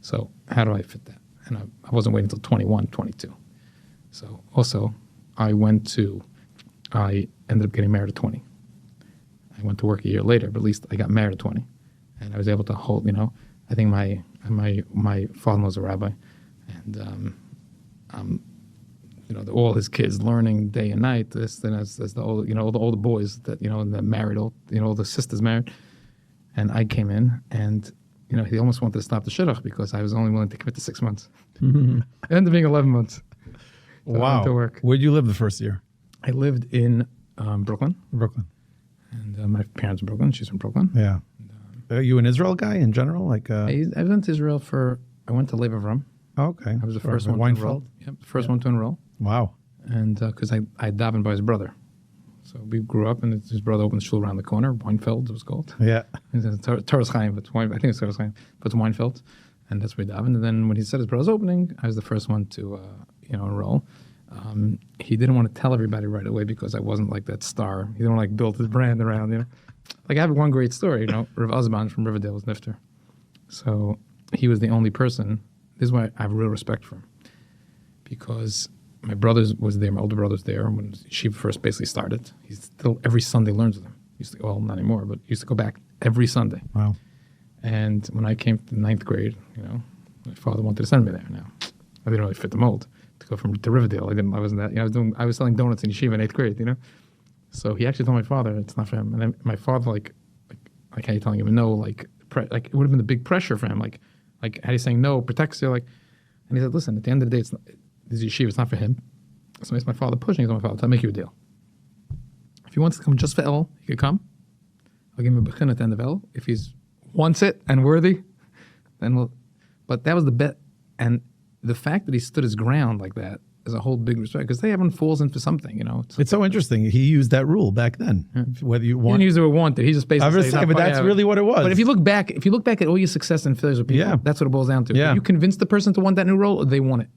So how do I fit that? And I wasn't waiting until 21, 22. So also, I ended up getting married at 20. I went to work a year later, but at least I got married at 20. And I was able to hold, I think my father-in-law was a rabbi, and all his kids learning day and night. This, then as the all the boys that and they're married, all the sisters married, and I came in, and he almost wanted to stop the shidduch because I was only willing to commit to 6 months. It ended up being 11 months. Wow. To work. Where'd you live the first year? I lived in Brooklyn. And my parents in Brooklyn. She's from Brooklyn. Yeah. Are you an Israel guy in general? I went to Israel I went to Lev Avram. Oh, okay. I was the first one to enroll. Yep, the first one to enroll. Wow. And because I davened by his brother. So we grew up, and his brother opened the shul around the corner. Weinfeld, it was called. Yeah. Torres Chaim, but I think it's Torres Chaim, but it's Weinfeld. And that's where we davened. And then when he said his brother's opening, I was the first one to enroll. He didn't want to tell everybody right away because I wasn't like that star. He didn't want to build his brand around, Like I have one great story, Rav Osman from Riverdale was Nifter. So he was the only person. This is why I have real respect for him. Because my brother was there, my older brother was there when she first basically started. He still every Sunday learns with him. Not anymore, but used to go back every Sunday. Wow. And when I came to 9th grade, my father wanted to send me there. Now, I didn't really fit the mold to go to Riverdale. I wasn't that. I was selling donuts in yeshiva in 8th grade. So he actually told my father it's not for him. And then my father, like how you telling him no, it would have been the big pressure for him. Like how you saying no protects you. And he said, listen, at the end of the day, this yeshiva, it's not for him. So it's my father pushing. He told my father, I'll make you a deal. If he wants to come just for El, he could come. I'll give him a bechin at the end of El. If he wants it and worthy, then we'll. But that was the bet. And the fact that he stood his ground like that is a whole big respect, because everyone falls in for something, It's so interesting. He used that rule back then. Yeah. Whether you want, he didn't use the word wanted. He just basically. But that's really what it was. But if you look back at all your success and failures with people, that's what it boils down to. Yeah. You convinced the person to want that new role, or they want it.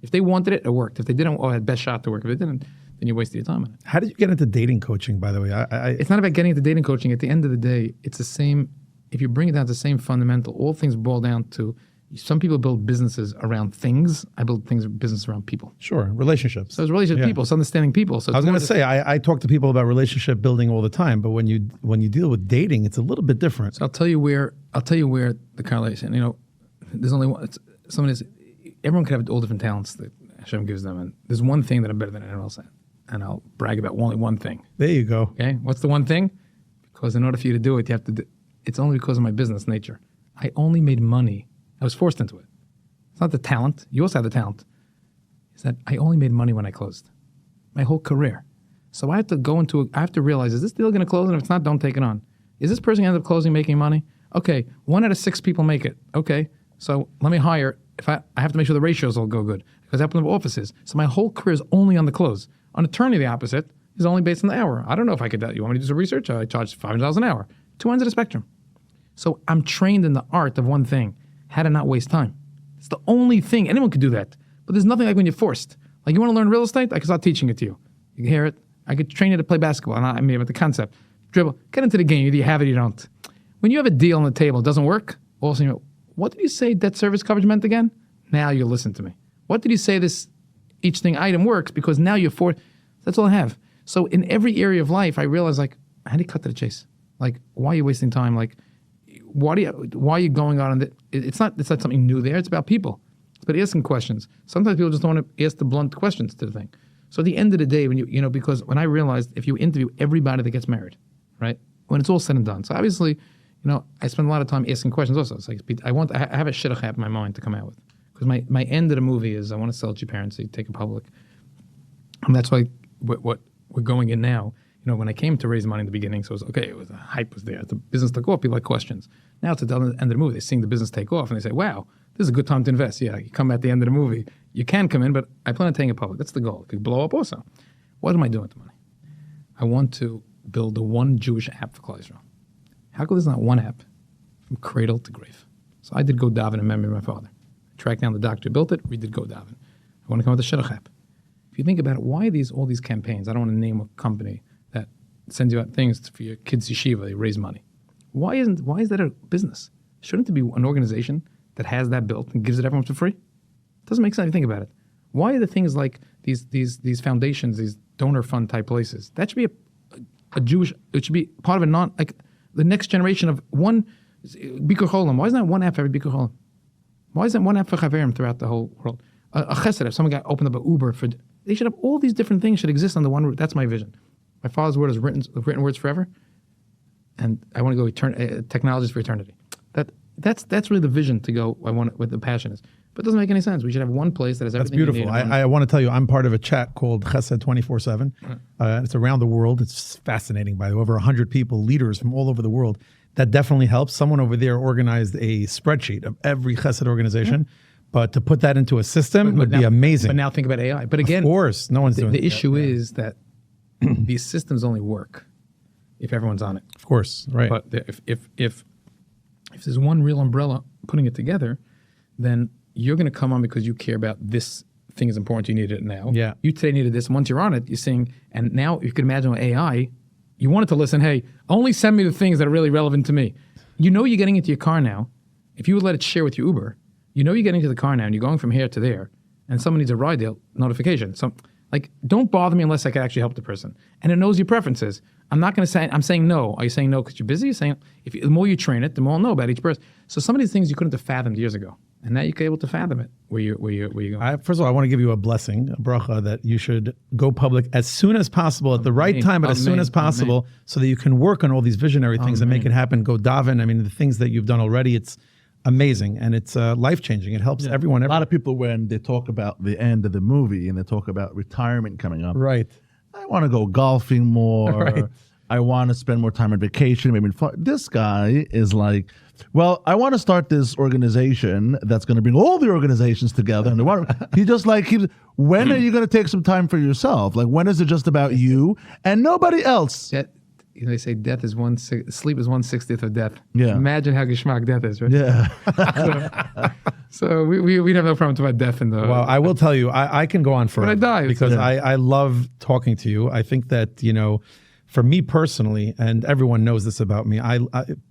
If they wanted it, it worked. If they didn't, had best shot to work. If they didn't, then you wasted your time on it. How did you get into dating coaching, by the way? It's not about getting into dating coaching. At the end of the day, it's the same. If you bring it down to the same fundamental, all things boil down to. Some people build businesses around things. I build business around people. Sure, relationships. So it's relationships with people. It's understanding people. So I was going to say, I talk to people about relationship building all the time, but when you deal with dating, it's a little bit different. So I'll tell you where the correlation. There's only one. Everyone can have all different talents that Hashem gives them, and there's one thing that I'm better than anyone else at, and I'll brag about only one thing. There you go. Okay, what's the one thing? Because in order for you to do it, you have to. It's only because of my business nature. I only made money. I was forced into it. It's not the talent. You also have the talent. It's that I only made money when I closed. My whole career. So I have to I have to realize, is this deal going to close? And if it's not, don't take it on. Is this person going to end up closing, making money? Okay, 1 out of 6 people make it. Okay, so let me hire. If I have to make sure the ratios all go good, because I have to have offices. So my whole career is only on the close. On attorney, the opposite is only based on the hour. I don't know if I could. You want me to do some research? I charge $500 an hour. 2 ends of the spectrum. So I'm trained in the art of one thing. how to not waste time. It's the only thing. Anyone could do that. But there's nothing like when you're forced. Like, you want to learn real estate? I can start teaching it to you. You can hear it. I could train you to play basketball. And I mean, with the concept. Dribble. Get into the game. Either you have it or you don't. When you have a deal on the table, it doesn't work. All of a sudden, what did you say debt service coverage meant again? Now you listen to me. What did you say each thing item works? Because now you're forced. That's all I have. So in every area of life, I realize, like, how do you cut to the chase? Like, why are you wasting time? Like, why are you going on? It's not something new there. It's about people. It's about asking questions. Sometimes people just don't want to ask the blunt questions to the thing. So at the end of the day, because when I realized if you interview everybody that gets married, right, when it's all said and done. So obviously, I spend a lot of time asking questions also. It's like, I have a shidduch in my mind to come out with. Because my end of the movie is I want to sell Gparency, take it public. And that's why what we're going in now. When I came to raise money in the beginning, so it was okay, the hype was there. The business took off, people like questions. Now it's at the end of the movie, they're seeing the business take off and they say, wow, this is a good time to invest. Yeah, you come at the end of the movie, you can come in, but I plan on taking it public. That's the goal. It could blow up also. What am I doing with the money? I want to build the one Jewish app for Klal Yisrael. How come there's not one app from cradle to grave? So I did Go Daven in memory of my father. I tracked down the doctor who built it, we did Go Daven. I want to come up with a shidduch app. If you think about it, why are all these campaigns? I don't want to name a company that sends you out things for your kids' yeshiva, they raise money. Why is that a business? Shouldn't it be an organization that has that built and gives it everyone for free? It doesn't make sense if you think about it. Why are the things like these foundations, these donor fund type places? That should be a Jewish, it should be part of the next generation of one Bikur Cholam. Why isn't that one app for every Bikur Cholam? Why isn't one app for Chaverim throughout the whole world? A chesed, if someone got opened up an Uber they should have all these different things should exist on the one route. That's my vision. My father's word is written words forever, and I want to go technologies for eternity. That's really the vision to go. I want it, what the passion is, but it doesn't make any sense. We should have one place that has everything. That's beautiful. I want to tell you, I'm part of a chat called Chesed 24/7. It's around the world. It's fascinating. By the way, over 100 people, leaders from all over the world. That definitely helps. Someone over there organized a spreadsheet of every Chesed organization. Yeah. But to put that into a system would be amazing. But now think about AI. But again, of course, no one's doing it. The issue is that these systems only work if everyone's on it. Of course, right. But if there's one real umbrella putting it together, then you're going to come on because you care about this thing is important. You need it now. Yeah. You today needed this. And once you're on it, you're saying, and now you can imagine with AI, you want it to listen, hey, only send me the things that are really relevant to me. You're getting into your car now. If you would let it share with your Uber, you're getting into the car now and you're going from here to there and someone needs a ride deal notification. So don't bother me unless I can actually help the person. And it knows your preferences. I'm not going to say, I'm saying no. Are you saying no because you're busy? You're saying, the more you train it, the more I'll know about each person. So some of these things you couldn't have fathomed years ago. And now you're able to fathom it where you're going. First of all, I want to give you a blessing, a bracha, that you should go public as soon as possible, at the right time, but as soon as possible, so that you can work on all these visionary things and make it happen. Go daven. I mean, the things that you've done already, it's amazing, and it's life-changing. It helps everyone. A lot of people, when they talk about the end of the movie and they talk about retirement coming up, right? I want to go golfing more. Right. I want to spend more time on vacation. Maybe this guy is like, well, I want to start this organization that's going to bring all the organizations together. And he just like keeps. When are you going to take some time for yourself? Like, when is it just about you and nobody else? They say sleep is 1/60th of death. Yeah. Imagine how geschmack death is, right? Yeah. So we'd have no problem talking about death in the. Well, I will tell you, I can go on forever. But I die because I love talking to you. I think that for me personally, and everyone knows this about me,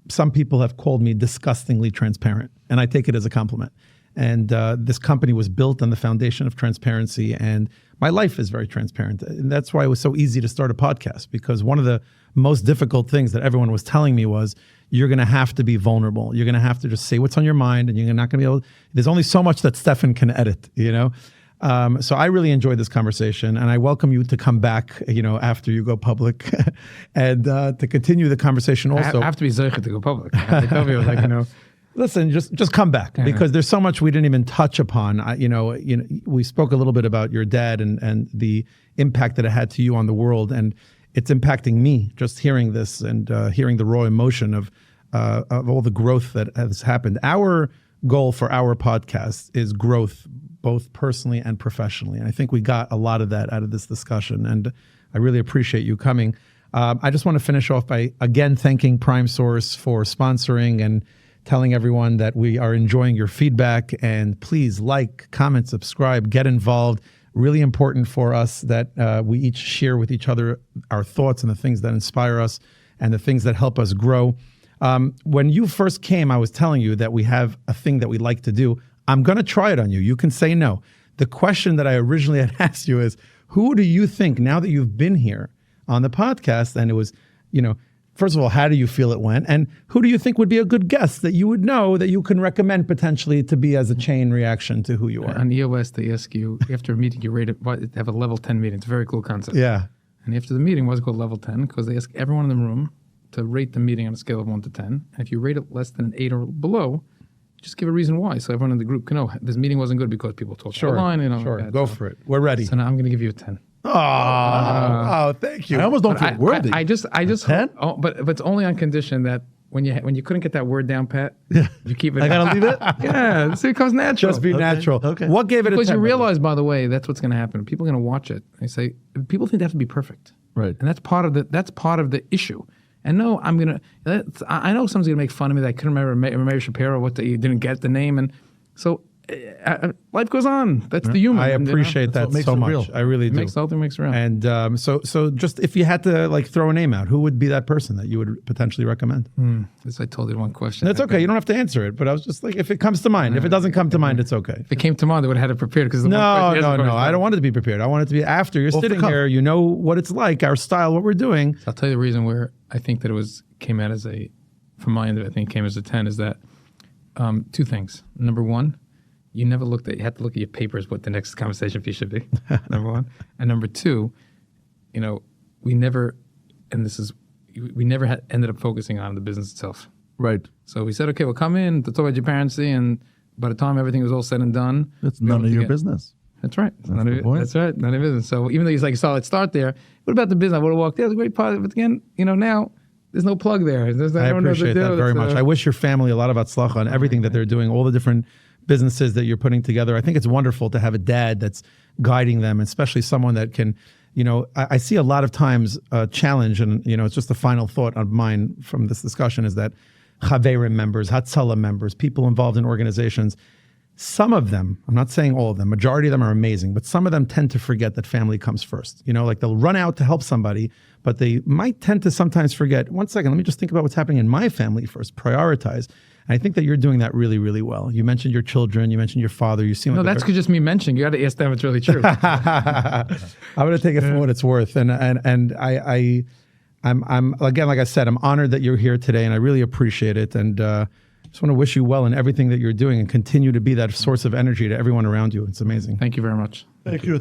some people have called me disgustingly transparent, and I take it as a compliment. And this company was built on the foundation of transparency, and my life is very transparent. And that's why it was so easy to start a podcast, because one of the most difficult things that everyone was telling me was, you're going to have to be vulnerable. You're going to have to just say what's on your mind, and you're not going to be able, there's only so much that Stefan can edit, So I really enjoyed this conversation, and I welcome you to come back, after you go public and to continue the conversation also. I have to be zeicher to go public. I tell you, Listen, just come back, because there's so much we didn't even touch upon. We spoke a little bit about your dad and the impact that it had to you on the world, and it's impacting me just hearing this and hearing the raw emotion of all the growth that has happened. Our goal for our podcast is growth, both personally and professionally, and I think we got a lot of that out of this discussion, and I really appreciate you coming. I just want to finish off by again thanking Prime Source for sponsoring and telling everyone that we are enjoying your feedback, and please like, comment, subscribe, get involved. Really important for us that we each share with each other our thoughts and the things that inspire us and the things that help us grow. When you first came, I was telling you that we have a thing that we like to do. I'm going to try it on you. You can say no. The question that I originally had asked you is, who do you think, now that you've been here on the podcast, and it was, first of all, how do you feel it went? And who do you think would be a good guest that you would know that you can recommend potentially to be as a chain reaction to who you are? On EOS, they ask you, after a meeting, you rate it, have a level 10 meeting. It's a very cool concept. Yeah. And after the meeting, why is it called level 10? Because they ask everyone in the room to rate the meeting on a scale of 1 to 10. And if you rate it less than an 8 or below, just give a reason why, so everyone in the group can know this meeting wasn't good because people talked online. Sure, go for it. We're ready. So now I'm going to give you a 10. Oh, thank you. I almost don't feel worthy. I just 10? but it's only on condition that when you couldn't get that word down, Pat, you keep it. I gotta leave it. Yeah, so it comes natural. Just be natural. Okay. What gave it because a 10? you realize, by the way, that's what's going to happen. People are going to watch it. They say people think they have to be perfect, Right. and that's part of the issue. And no, I know someone's going to make fun of me that I couldn't remember Mayor Shapiro, you didn't get the name. And so life goes on. That's the human. I appreciate that so much. Real. I really do. The whole thing makes it real. And so just if you had to throw a name out, who would be that person that you would potentially recommend? This I told you one question. That's okay. You don't have to answer it. But I was just like, if it comes to mind. If it doesn't come to mind, it's okay. If it came to mind, they would have had it prepared. Because No. I don't want it to be prepared. I want it to be after you're sitting here. You know what it's like, our style, what we're doing. I'll tell you the reason where I think that came out as from my end, I think came as a 10 is that two things. Number one, you had to look at your papers what the next conversation piece should be. Number one. And number two, we never ended up focusing on the business itself. Right. So we said, okay, we'll come in to talk about Gparency, and by the time everything was all said and done, It's none of your business. That's right. That's the point. That's right. None of your business. So even though he's like, solid start there, what about the business? I would have walked there. It was a great part of it. But again, now there's no plug there. I appreciate that very much. I wish your family a lot of atzlacha on everything that they're doing, all the different businesses that you're putting together. I think it's wonderful to have a dad that's guiding them, especially someone that can, I see a lot of times a challenge, and, it's just the final thought of mine from this discussion is that Chaverim members, Hatzalah members, people involved in organizations, some of them, I'm not saying all of them, majority of them are amazing, but some of them tend to forget that family comes first. They'll run out to help somebody, but they might tend to sometimes forget, one second, let me just think about what's happening in my family first, prioritize. And I think that you're doing that really, really well. You mentioned your children, you mentioned your father, you seem like that's just me mentioning. You got to ask them if it's really true. I'm going to take it for what it's worth. And I'm again, like I said, I'm honored that you're here today, and I really appreciate it. And just want to wish you well in everything that you're doing, and continue to be that source of energy to everyone around you. It's amazing. Thank you very much. Thank you.